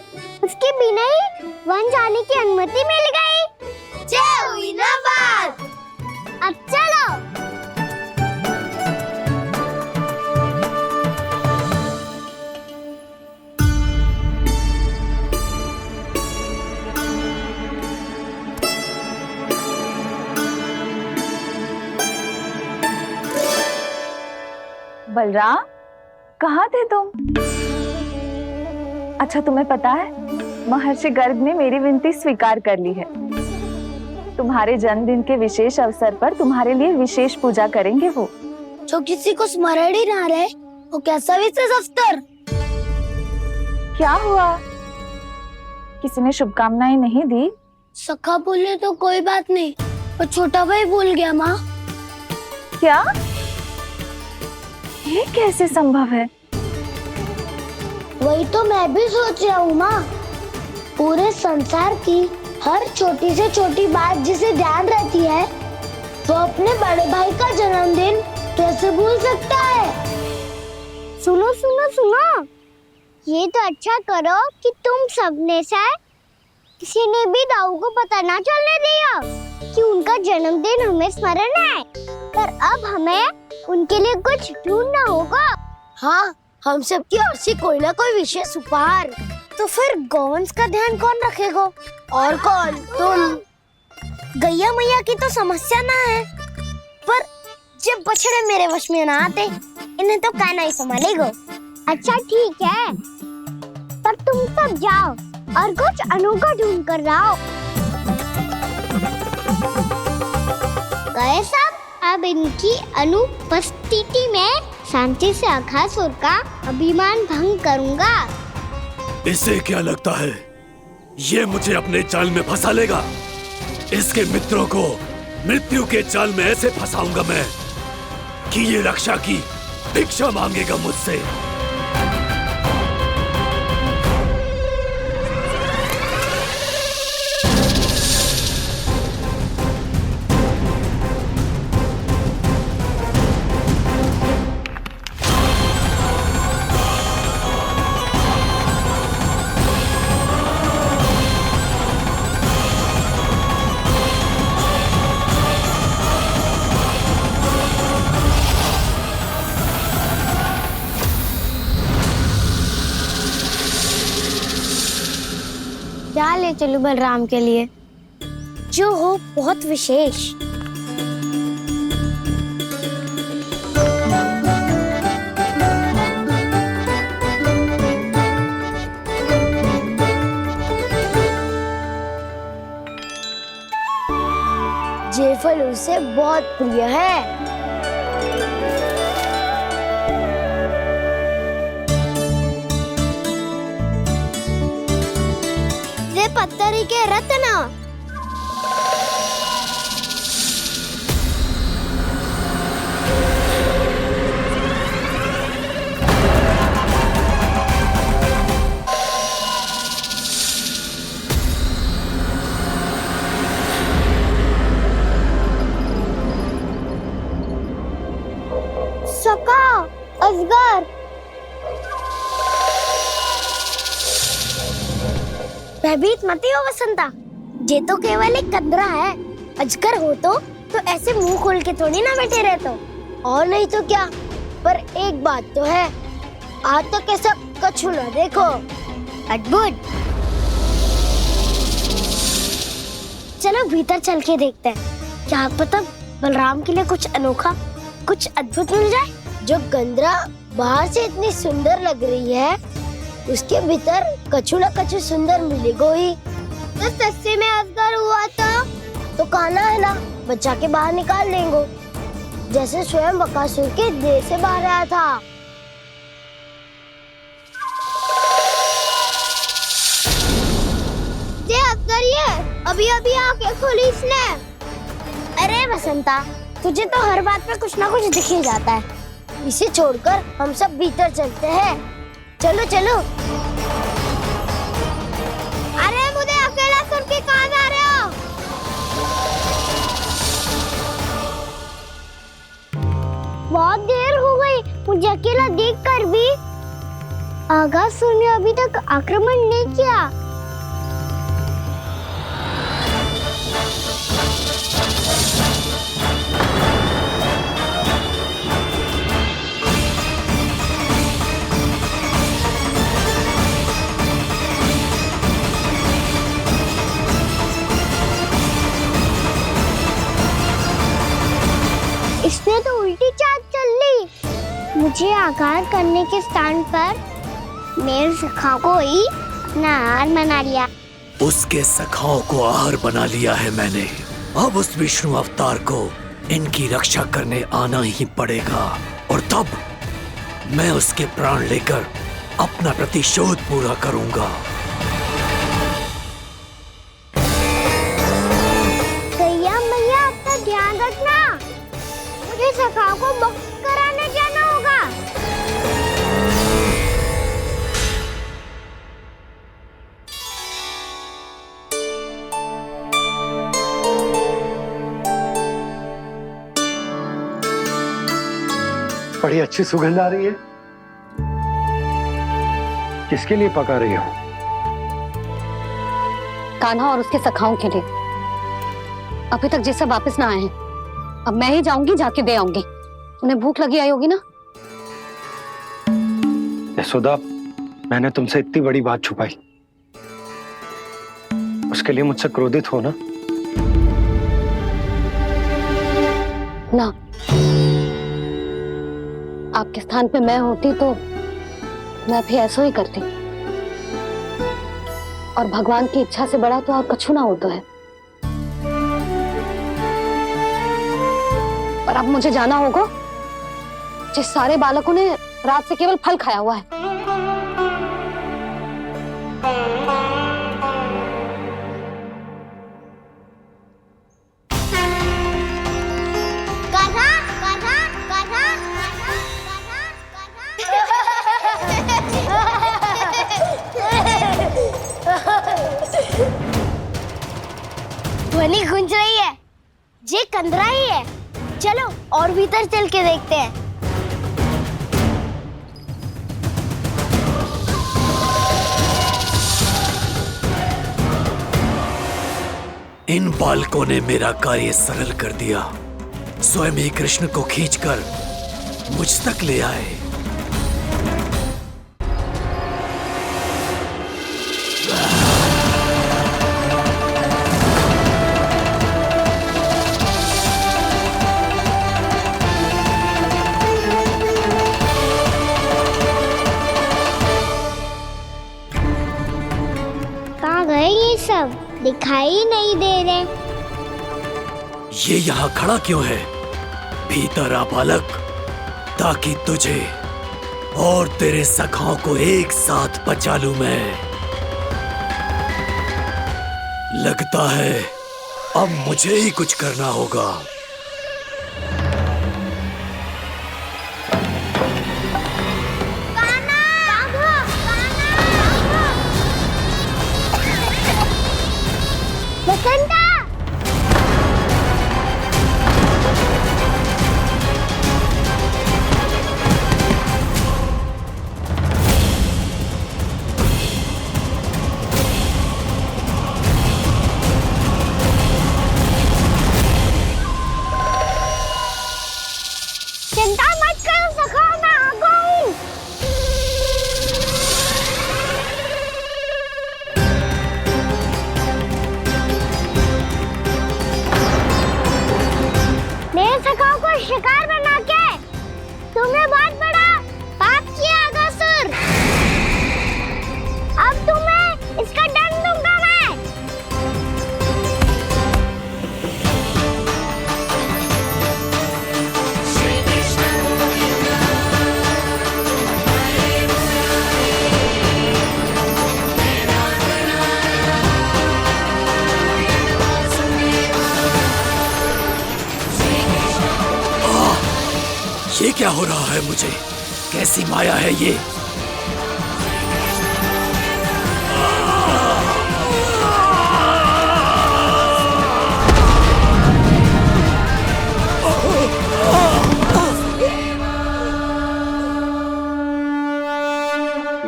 उसके बिना ही वन जाने की अनुमति मिल गई। जय हुई ना बात। अब चलो। बलराम, कहाँ थे तुम? अच्छा, तुम्हें पता है महर्षि गर्ग ने मेरी विनती स्वीकार कर ली है। तुम्हारे जन्मदिन के विशेष अवसर पर तुम्हारे लिए विशेष पूजा करेंगे वो। जो किसी को स्मरण ही ना रहे, वो कैसा विशेष अवसर? क्या हुआ? किसी ने शुभकामनाएं नहीं दी? सखा बोले तो कोई बात नहीं, और छोटा भाई भूल गया माँ। क्या? ये कैसे संभव है? वही तो मैं भी सोच रहा हूँ माँ। पूरे संसार की हर छोटी से छोटी बात जिसे ध्यान रहती है, वो अपने बड़े भाई का जन्मदिन कैसे भूल सकता है? सुनो सुनो सुनो, ये तो अच्छा करो कि तुम सबने से किसी ने भी दाऊ को पता ना चलने दिया कि उनका जन्मदिन हमें स्मरण है। पर अब हमें उनके लिए कुछ ढूंढना होगा। हाँ, हम सबकी ओर से कोई ना कोई विशेष उपहार। तो फिर गोवंश का ध्यान कौन रखेगा? और कौन? तुम। गैया मैया की तो समस्या ना है, पर जब बछड़े मेरे वश में ना आते, इन्हें तो कान्हा ही संभालेगा। अच्छा ठीक है, पर तुम सब जाओ और कुछ अनोखा ढूंढ कर लाओ। गए सब। अब इनकी अनुपस्थिति में शांति से अघासुर का अभिमान भंग करूंगा। इसे क्या लगता है ये मुझे अपने जाल में फंसा लेगा? इसके मित्रों को मृत्यु के जाल में ऐसे फंसाऊंगा मैं कि ये रक्षा की भिक्षा मांगेगा मुझसे। क्या ले चलूं बलराम के लिए जो हो बहुत विशेष? ये फल उसे बहुत प्रिय है। पत्थरी के रत्न। सका, अजगर। भयभीत मत हो वसंता, ये तो केवल एक कंदरा है। अजगर हो तो ऐसे मुंह खोल के थोड़ी ना बैठे रहते हो। और नहीं तो क्या, पर एक बात तो है, आज तक कैसा कछु ना देखो। अद्भुत। चलो भीतर चल के देखते हैं, क्या पता बलराम के लिए कुछ अनोखा, कुछ अद्भुत मिल जाए। जो गंदरा बाहर से इतनी सुंदर लग रही है, उसके भीतर कछु न कछु सुंदर मिलेगा ही। तो सस्ते में अजगर हुआ तो कान्हा है ना, बच्चा के बाहर निकाल लेंगे, जैसे स्वयं बकासुर के देह से बाहर आया था। ये अजगर ये अभी अभी आंखें खोली इसने। अरे बसंता, तुझे तो हर बात पे कुछ ना कुछ दिख ही जाता है। इसे छोड़कर हम सब भीतर चलते हैं। चलो चलो। अरे मुझे अकेला सुन के कहाँ जा रहे हो? बहुत देर हो गई मुझे अकेला देखकर भी। अघासुर ने अभी तक आक्रमण नहीं किया। इसने तो उल्टी चाल चल ली। मुझे आघात करने के स्थान पर मेरे सखा को ही अपना आहार बना लिया। उसके सखाओं को आहार बना लिया है मैंने। अब उस विष्णु अवतार को इनकी रक्षा करने आना ही पड़ेगा, और तब मैं उसके प्राण लेकर अपना प्रतिशोध पूरा करूंगा। बड़ी अच्छी सुगंध आ रही है। किसके लिए पका रही हो? कान्हा और उसके सखाओं के लिए। अभी तक जैसे वापस ना आए हैं, अब मैं ही जाऊंगी, जाके दे आऊंगी। उन्हें भूख लगी आई होगी ना। यशोदा, मैंने तुमसे इतनी बड़ी बात छुपाई, उसके लिए मुझसे क्रोधित हो ना? ना, आपके स्थान पे मैं होती तो मैं भी ऐसा ही करती। और भगवान की इच्छा से बड़ा तो और कछु ना होता है। पर अब मुझे जाना होगा। जिस सारे बालकों ने रात से केवल फल खाया हुआ है। ध्वनि गूंज रही है, ये कंदरा ही है। चलो और भीतर चल के देखते हैं। इन बालकों ने मेरा कार्य सरल कर दिया। स्वयं ही कृष्ण को खींचकर मुझ तक ले आए। कहाँ गए ये सब? दिखाई नहीं दे रहे। ये यहाँ खड़ा क्यों है? भीतर आ बालक, ताकि तुझे और तेरे सखाओं को एक साथ बचा लूं मैं। लगता है अब मुझे ही कुछ करना होगा। चिंता मत करो सखाओ, मैं आ गई। मेरे सखाओ को शिकार बना के तुमने बहुत बड़ा पाप किया अगासुर। अब तुम्हें इसका दंड दूंगा मैं। ये क्या हो रहा है मुझे? कैसी माया है ये?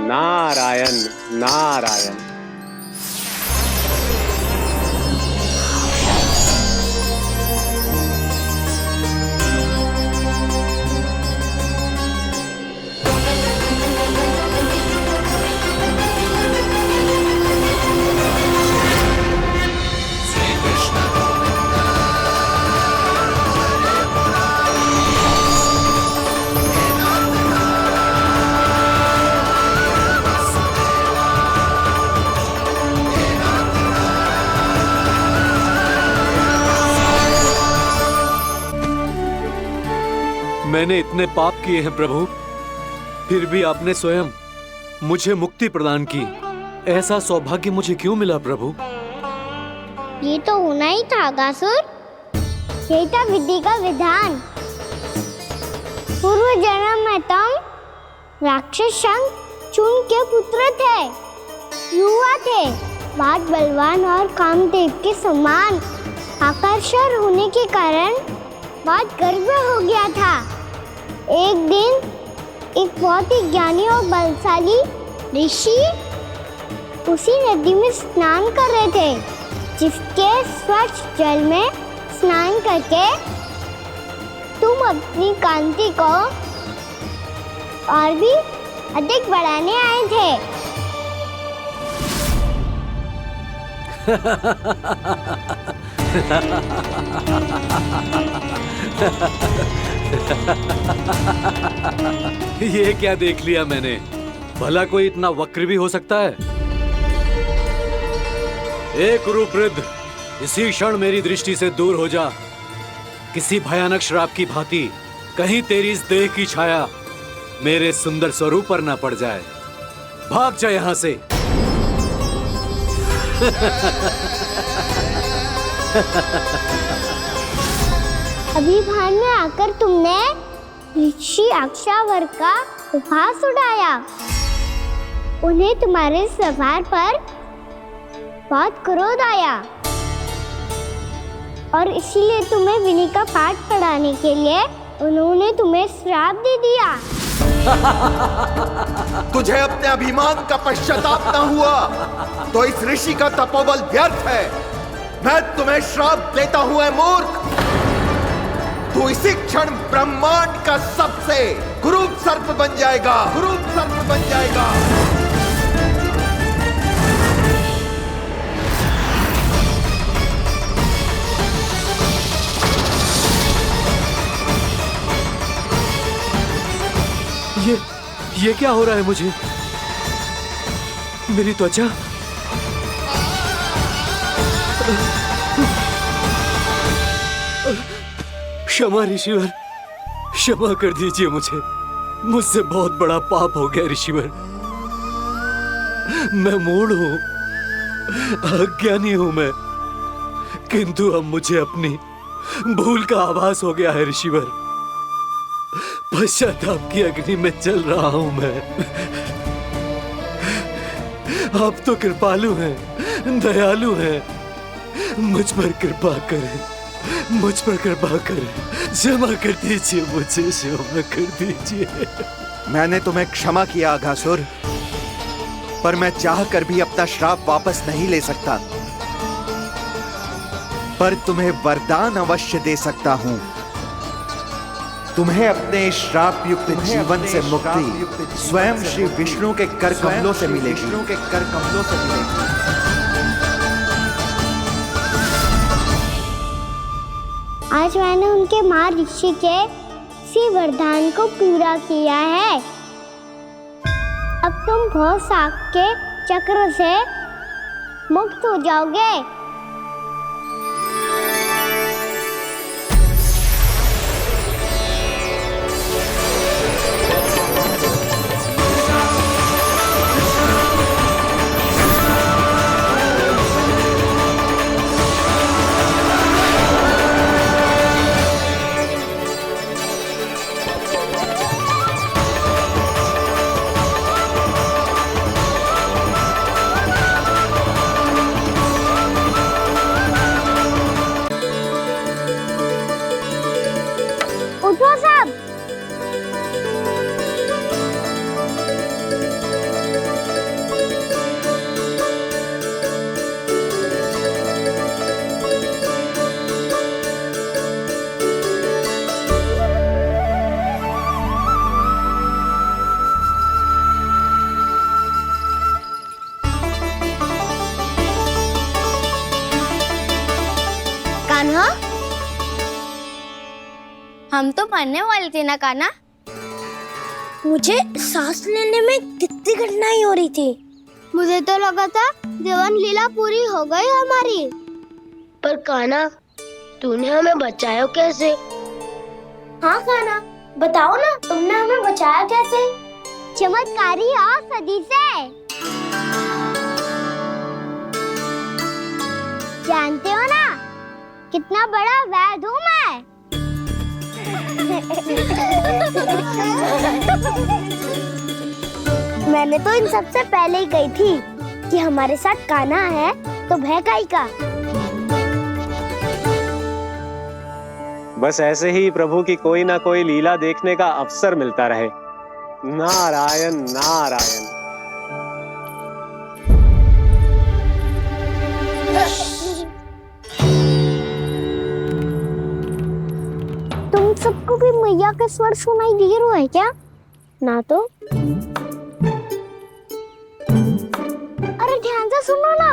नारायण नारायण। मैंने इतने पाप किए हैं प्रभु, फिर भी आपने स्वयं मुझे मुक्ति प्रदान की। ऐसा सौभाग्य मुझे क्यों मिला प्रभु? ये तो होना ही था अगासुर। यही था विधि का विधान। पूर्व जन्म में तुम राक्षस शंखचूड़ के पुत्र थे, युवा थे, बहुत बलवान और कामदेव के समान। आकर्षण होने के कारण बहुत गर्व हो गया था। एक दिन एक बहुत ही ज्ञानी और बलशाली ऋषि उसी नदी में स्नान कर रहे थे, जिसके स्वच्छ जल में स्नान करके तुम अपनी कांति को और भी अधिक बढ़ाने आए थे। ये क्या देख लिया मैंने? भला कोई इतना वक्र भी हो सकता है? एक रूपवृद्ध, इसी क्षण मेरी दृष्टि से दूर हो जा। किसी भयानक श्राप की भांति कहीं तेरी इस देह की छाया मेरे सुंदर स्वरूप पर ना पड़ जाए। भाग जा यहाँ से। अभी भान में आकर तुमने ऋषि अक्षावर का उपहास उड़ाया। उन्हें तुम्हारे सवार पर बहुत क्रोध आया और इसीलिए तुम्हें विनय का पाठ पढ़ाने के लिए उन्होंने तुम्हें श्राप दे दिया। तुझे अपने अभिमान का पश्चाताप न हुआ तो इस ऋषि का तपोबल व्यर्थ है। मैं तुम्हें श्राप देता हूं, मूर्ख। तू इसी क्षण ब्रह्मांड का सबसे कुरूप सर्प बन जाएगा, कुरूप सर्प बन जाएगा। ये क्या हो रहा है मुझे? मेरी त्वचा क्षमा ऋषिवर, क्षमा कर दीजिए मुझे। मुझसे बहुत बड़ा पाप हो गया ऋषिवर। मैं मूढ़ हूं, अज्ञानी हूं मैं, किंतु अब मुझे अपनी भूल का आभास हो गया है ऋषिवर। पश्चाताप की अग्नि में जल रहा हूं मैं। आप तो कृपालु हैं, दयालु हैं। मुझ पर कृपा करें, मुझ पर कृपा करें। क्षमा कर दीजिए मुझे, क्षमा कर दीजिए। मैंने तुम्हें क्षमा किया अघासुर, पर मैं चाहकर भी अपना श्राप वापस नहीं ले सकता। पर तुम्हें वरदान अवश्य दे सकता हूं। तुम्हें अपने श्राप युक्त जीवन से मुक्ति स्वयं श्री विष्णु के कर कमलों से मिलेगी, विष्णु के कर कमलों से मिलेगी। आज मैंने उनके महर्षि के इसी वरदान को पूरा किया है। अब तुम भव साग के चक्र से मुक्त हो जाओगे। उठो सब। कान्हा, हम तो मरने वाले थे ना कान्हा। मुझे सांस लेने में कितनी कठिनाई हो रही थी। मुझे तो लगा था जीवन लीला पूरी हो गई हमारी। पर कान्हा, तूने हमें बचाया कैसे? हाँ कान्हा, बताओ ना, तुमने हमें बचाया कैसे? चमत्कारी औषधि से। जानते हो ना कितना बड़ा वैद्य हूँ मैं। मैंने तो इन सबसे पहले ही कही थी कि हमारे साथ कान्हा है तो भय काई का। बस ऐसे ही प्रभु की कोई ना कोई लीला देखने का अवसर मिलता रहे। नारायण नारायण। तुम सबको भी मैया का स्वर सुनाई दे रहा है क्या? ना तो। अरे ध्यान से सुनो ना।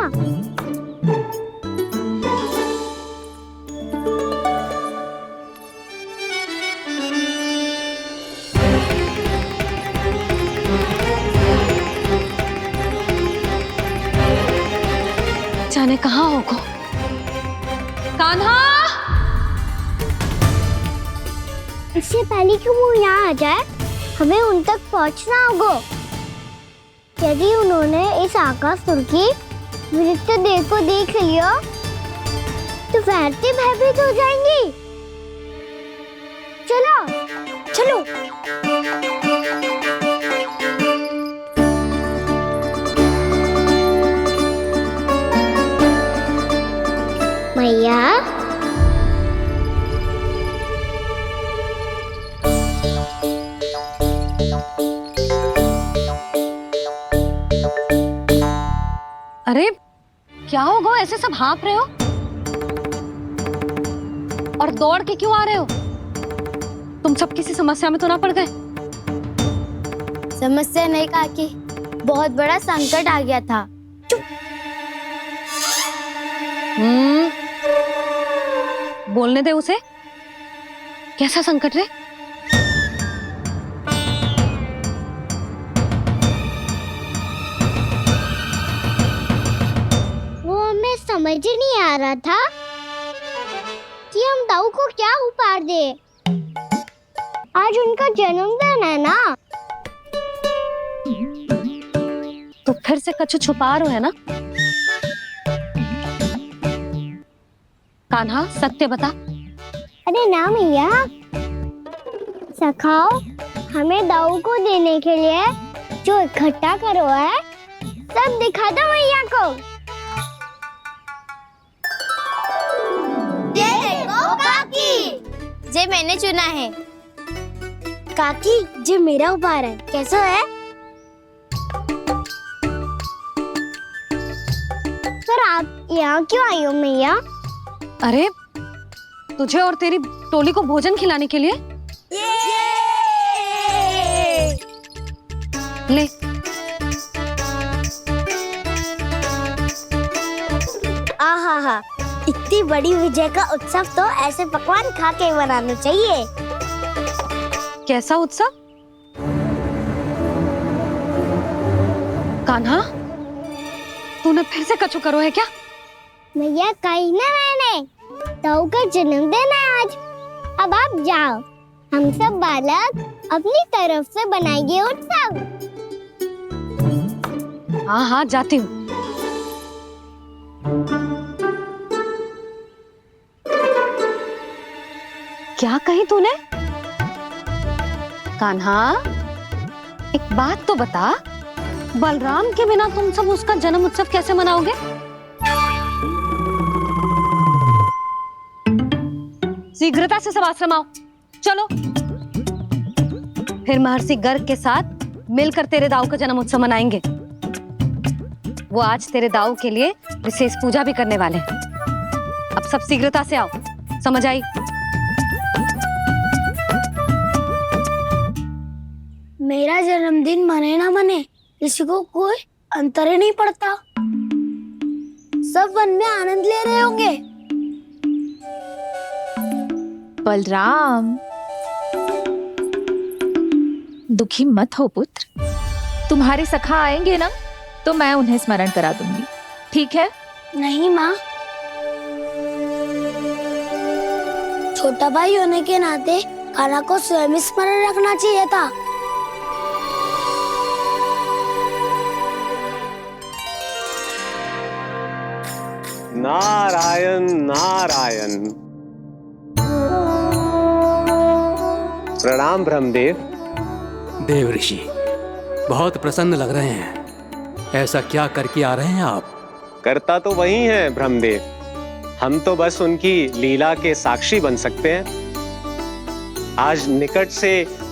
जाने कहाँ होगो। कान्हा! इससे पहले कि वो यहाँ आ जाए, हमें उन तक पहुँचना होगा। यदि उन्होंने इस आकाशुर की नृत्य देह को देख लिया, तो वैसे भयभीत हो जाएंगी। चलो, चलो। मैया, अरे क्या हो गो, ऐसे सब हाँफ रहे हो और दौड़ के क्यों आ रहे हो? तुम सब किसी समस्या में तो ना पड़ गए? समस्या नहीं काकी, बहुत बड़ा संकट आ गया था। बोलने दे उसे। कैसा संकट रे? वो हमें समझ ही नहीं आ रहा था कि हम दाऊ को क्या उपहार दे। आज उनका जन्मदिन है ना। तो फिर से कछु छुपा रहे हो है ना? कान्हा सत्य बता। अरे ना मैया, सखाओ हमें दाऊ को देने के लिए जो इकट्ठा करो है, सब दिखा दो मैया को। ये देखो काकी, जे मैंने चुना है। काकी, जे मेरा उपहार है, कैसा है? पर आप यहाँ क्यों आई हो मैया? अरे तुझे और तेरी टोली को भोजन खिलाने के लिए। ले। आहा, इतनी बड़ी विजय का उत्सव तो ऐसे पकवान खा के मनाना चाहिए। कैसा उत्सव? कान्हा, तूने फिर से कछु करो है क्या? मैया कहीं ना, मैंने दाऊ का जन्मदिन है आज। अब आप जाओ, हम सब बालक अपनी तरफ से बनाएंगे उत्सव। हाँ हाँ जाती हूँ। क्या कही तूने? कान्हा, एक बात तो बता, बलराम के बिना तुम सब उसका जन्म उत्सव कैसे मनाओगे? शीघ्रता से सब आश्रम आओ, चलो। फिर महर्षि गर्ग के साथ मिलकर तेरे दाऊ का जन्म उत्सव मनाएंगे। वो आज तेरे दाऊ के लिए विशेष पूजा भी करने वाले हैं। अब सब शीघ्रता से आओ, समझ आई? मेरा जन्मदिन मने ना मने, किसी को कोई अंतर ही नहीं पड़ता। सब वन में आनंद ले रहे होंगे। बलराम, दुखी मत हो पुत्र। तुम्हारे सखा आएंगे ना, तो मैं उन्हें स्मरण करा दूंगी, ठीक है? नहीं माँ, छोटा भाई होने के नाते कान्हा को स्वयं स्मरण रखना चाहिए था। नारायण नारायण। प्रणाम ब्रह्मदेव। देव ऋषि, बहुत प्रसन्न लग रहे हैं। ऐसा क्या करके आ रहे हैं आप? करता तो वही है ब्रह्मदेव, हम तो बस उनकी लीला के साक्षी बन सकते हैं। आज निकट से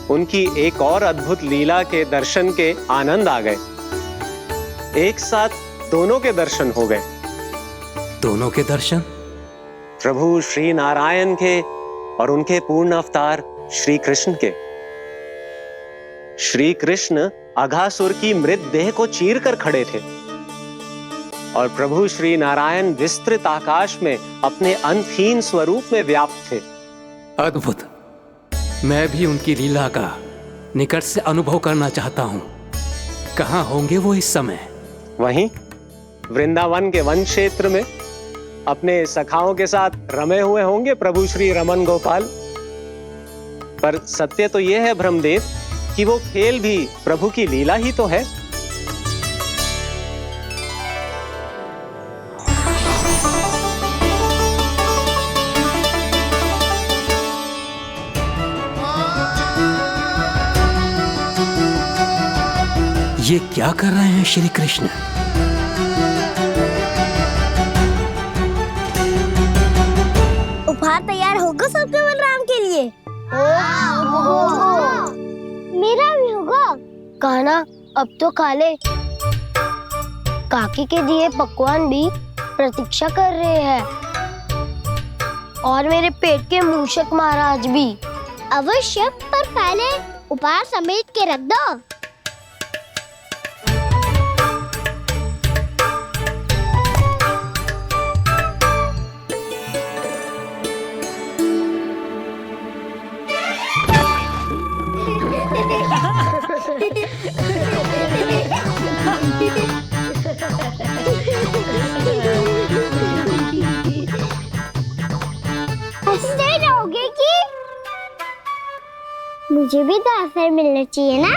उनकी एक और अद्भुत लीला के दर्शन के आनंद आ गए। एक साथ दोनों के दर्शन हो गए। दोनों के दर्शन? प्रभु श्री नारायण के और उनके पूर्ण अवतार श्री कृष्ण के। श्री कृष्ण अघासुर की मृत देह को चीर कर खड़े थे और प्रभु श्री नारायण विस्तृत आकाश में अपने अंतहीन स्वरूप में व्याप्त थे। अद्भुत। मैं भी उनकी लीला का निकट से अनुभव करना चाहता हूँ। कहाँ होंगे वो इस समय? वहीं वृंदावन के वन क्षेत्र में अपने सखाओं के साथ रमे हुए होंगे प्रभु श्री रमन गोपाल। पर सत्य तो यह है ब्रह्मदेव कि वो खेल भी प्रभु की लीला ही तो है। ये क्या कर रहे हैं श्री कृष्ण? उपहार तैयार होगा सबके बलराम के लिए? मेरा भी होगा। कान्हा अब तो खा ले। काकी के दिए पकवान भी प्रतीक्षा कर रहे हैं और मेरे पेट के मूषक महाराज भी। अवश्य, पर पहले उपहार समेट के रख दो। हंसते रहोगे कि? मुझे भी तो अवसर मिलना चाहिए ना।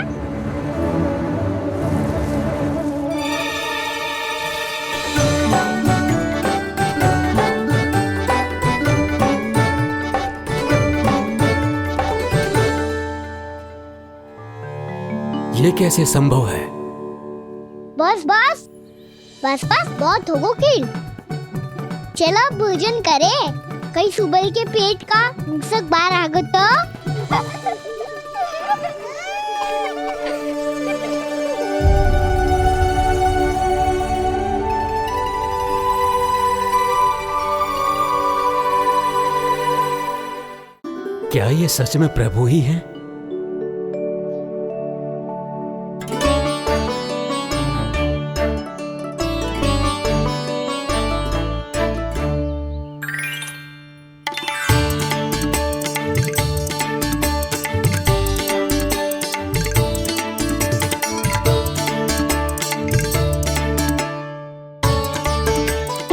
ये कैसे संभव है? बस बस बस बस बहुत होगो किल। चलो भोजन करे। कहीं सुबह के पेट का मूषक बाहर आ गया तो। क्या ये सच में प्रभु ही हैं?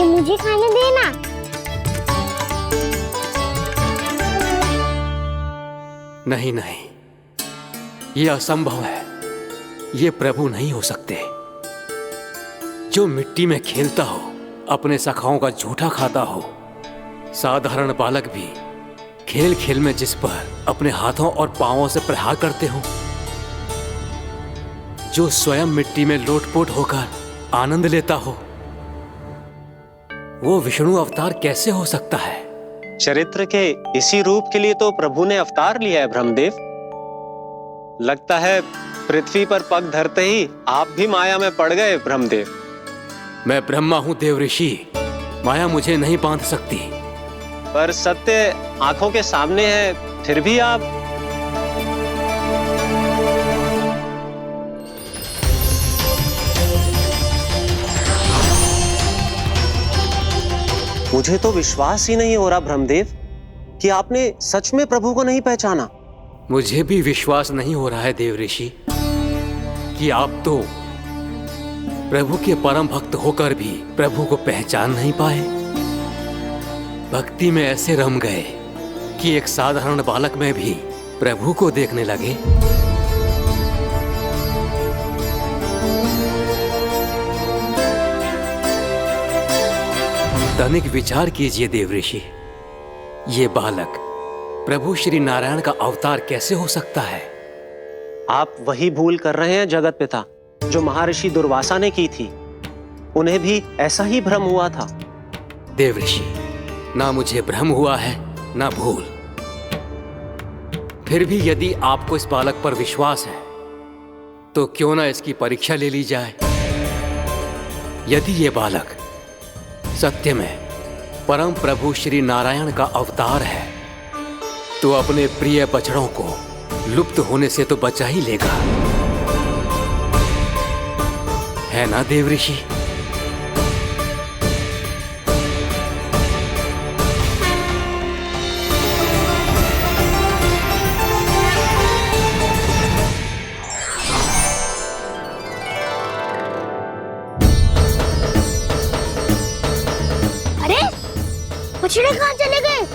मुझे खाने देना। नहीं नहीं, ये असंभव है। ये प्रभु नहीं हो सकते। जो मिट्टी में खेलता हो, अपने सखाओं का झूठा खाता हो, साधारण बालक भी खेल खेल में जिस पर अपने हाथों और पांवों से प्रहार करते हो, जो स्वयं मिट्टी में लोटपोट होकर आनंद लेता हो, वो विष्णु अवतार कैसे हो सकता है? चरित्र के इसी रूप के लिए तो प्रभु ने अवतार लिया है ब्रह्मदेव। लगता है पृथ्वी पर पग धरते ही आप भी माया में पड़ गए ब्रह्मदेव। मैं ब्रह्मा हूं देव ऋषि, माया मुझे नहीं बांध सकती। पर सत्य आंखों के सामने है, फिर भी आप। मुझे तो विश्वास ही नहीं हो रहा ब्रह्मदेव कि आपने सच में प्रभु को नहीं पहचाना। मुझे भी विश्वास नहीं हो रहा है देव ऋषि कि आप तो प्रभु के परम भक्त होकर भी प्रभु को पहचान नहीं पाए। भक्ति में ऐसे रम गए कि एक साधारण बालक में भी प्रभु को देखने लगे। तनिक विचार कीजिए देव ऋषि, ये बालक प्रभु श्री नारायण का अवतार कैसे हो सकता है? आप वही भूल कर रहे हैं जगत पिता, जो महर्षि दुर्वासा ने की थी। उन्हें भी ऐसा ही भ्रम हुआ था। देव ऋषि, ना मुझे भ्रम हुआ है ना भूल। फिर भी यदि आपको इस बालक पर विश्वास है तो क्यों ना इसकी परीक्षा ले ली जाए। यदि ये बालक सत्य में परम प्रभु श्री नारायण का अवतार है तो अपने प्रिय बछड़ों को लुप्त होने से तो बचा ही लेगा, है ना देवऋषि? अरे बछड़े कहाँ चले गए?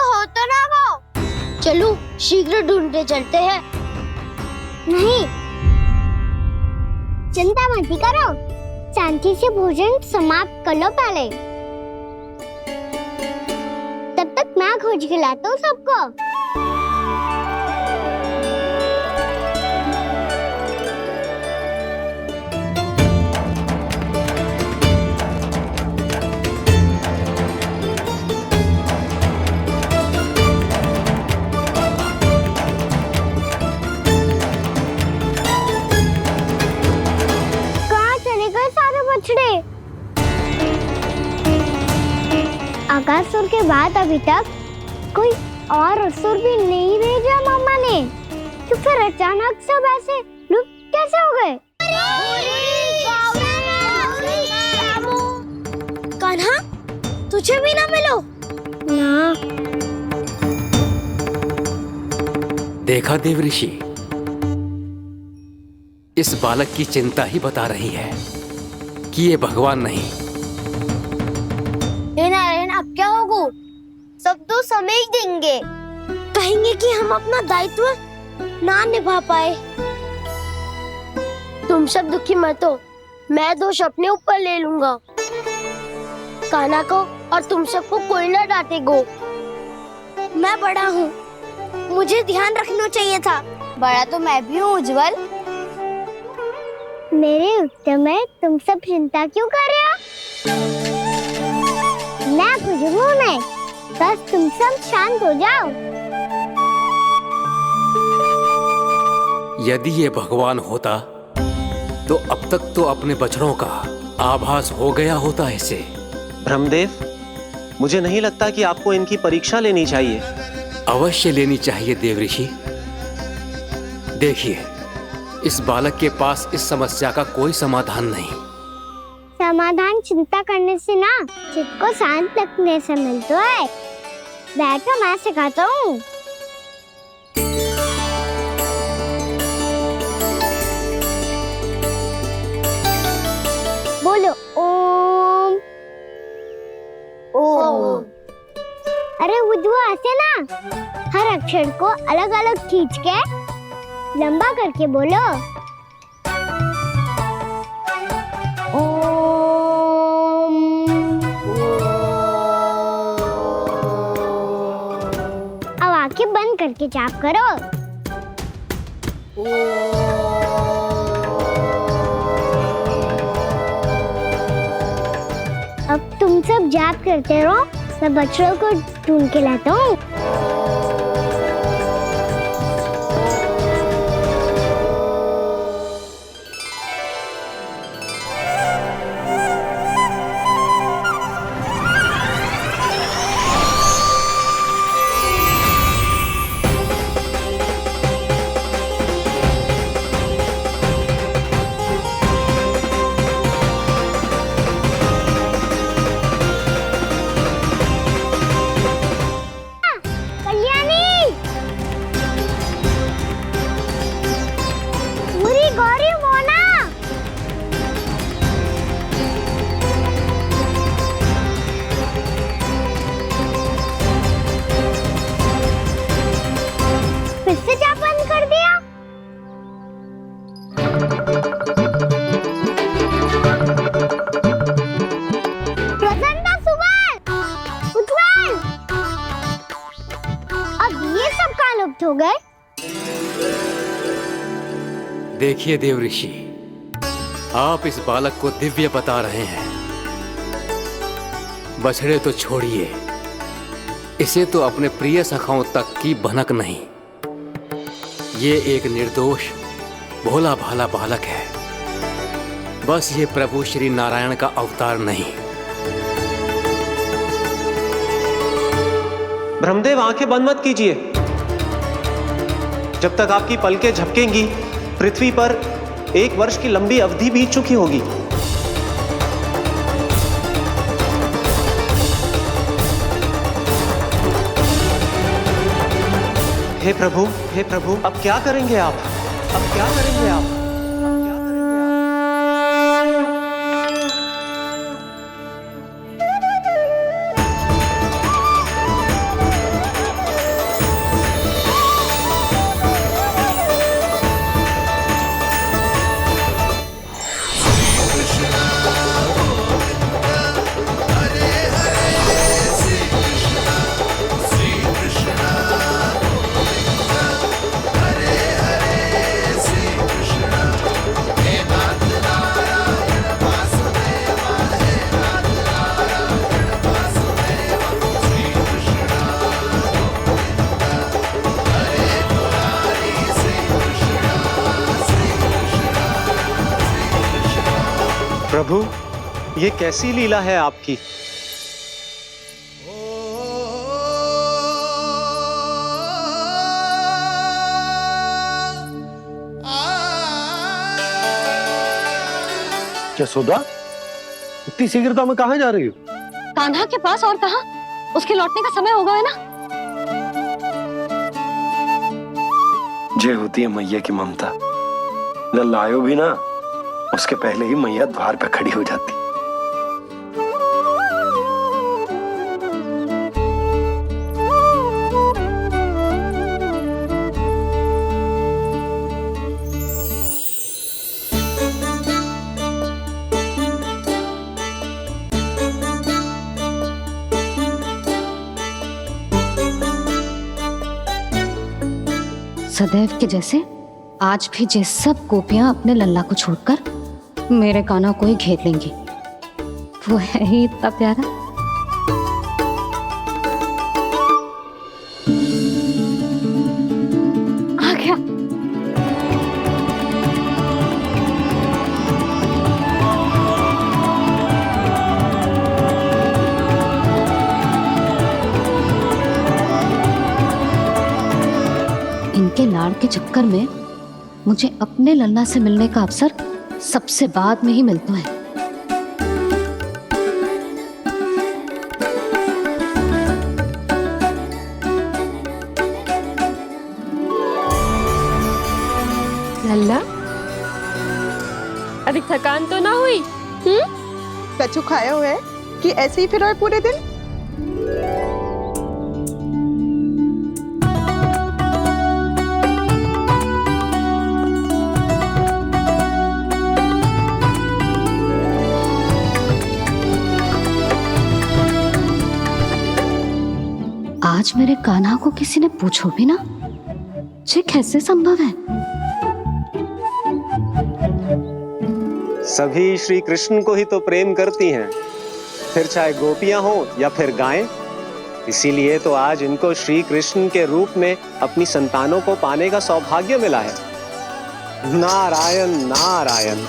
होता ना वो। चलो शीघ्र ढूंढते चलते हैं। नहीं, चिंता मत करो, शांति से भोजन समाप्त कर लो पहले। तब तक मैं खोज के लाता हूँ सबको। आकासुर के बाद अभी तक कोई और असुर भी नहीं भेजा मम्मा ने, तो फिर अचानक सब ऐसे लुप्त कैसे हो गए? कान्हा, तुझे भी ना मिलो ना। देखा देवऋषि, इस बालक की चिंता ही बता रही है कि ये भगवान नहीं। नारायण, अब क्या होगा? सब तो समझ देंगे, कहेंगे कि हम अपना दायित्व ना निभा पाए। तुम सब दुखी मत हो, मैं दोष अपने ऊपर ले लूंगा। कान्हा को और तुम सबको कोई ना डांटेगो। मैं बड़ा हूँ, मुझे ध्यान रखना चाहिए था। बड़ा तो मैं भी हूँ उज्जवल। मेरे उत्तर में तुम सब चिंता क्यों कर रहे हो? मैं कुछ नहीं, बस तुम सब शांत हो जाओ। यदि ये भगवान होता तो अब तक तो अपने बछड़ों का आभास हो गया होता इसे। ब्रह्मदेव, मुझे नहीं लगता कि आपको इनकी परीक्षा लेनी चाहिए। अवश्य लेनी चाहिए देवऋषि। देखिए, इस बालक के पास इस समस्या का कोई समाधान नहीं। समाधान चिंता करने से ना, चित्त को शांत रखने से मिलता है। बैठो, मैं सिखाता हूँ। बोलो ओम। ओम। अरे उद्धव, ऐसे ना हर अक्षर को अलग अलग खींच के लंबा करके बोलो। अब आंखें बंद करके जाप करो। अब तुम सब जाप करते रहो, मैं बच्चों को ढूंढ के लाता हूँ। हो गए। देखिए देवऋषि, आप इस बालक को दिव्य बता रहे हैं। बछड़े तो छोड़िए, इसे तो अपने प्रिय सखाओं तक की भनक नहीं। ये एक निर्दोष भोला भाला बालक है, बस ये प्रभु श्री नारायण का अवतार नहीं। ब्रह्मदेव, आंखें बंद मत कीजिए। जब तक आपकी पलकें झपकेंगी, पृथ्वी पर 1 वर्ष की लंबी अवधि बीत चुकी होगी। हे प्रभु, अब क्या करेंगे आप? अब क्या करेंगे आप? प्रभु, ये कैसी लीला है आपकी? यशोदा, इतनी शीघ्रता में कहाँ जा रही हो? कान्हा के पास, और कहाँ? उसके लौटने का समय होगा है ना। जय होती है मैया की ममता। लल्लायो भी ना, उसके पहले ही मैया द्वार पे खड़ी हो जाती। सदैव के जैसे आज भी ये सब गोपियां अपने लल्ला को छोड़कर मेरे कान्हा को ही घेर लेंगी। वो है ही इतना प्यारा। आ गया। इनके लाड़ के चक्कर में मुझे अपने लल्ला से मिलने का अवसर सबसे बाद में ही मिलता है। लल्ला, अभी थकान तो ना हुई? कछु खाया हुआ है कि ऐसे ही फिर पूरे दिन? आज मेरे कान्हा को किसी ने पूछो भी ना, ये कैसे संभव है? सभी श्री कृष्ण को ही तो प्रेम करती हैं, फिर चाहे गोपियां हो या फिर गायें। इसीलिए तो आज इनको श्री कृष्ण के रूप में अपनी संतानों को पाने का सौभाग्य मिला है। नारायण नारायण।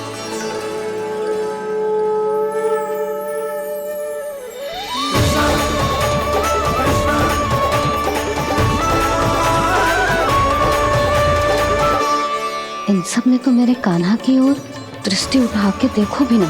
इन सब ने तो मेरे कान्हा की ओर दृष्टि उठा के देखो भी ना।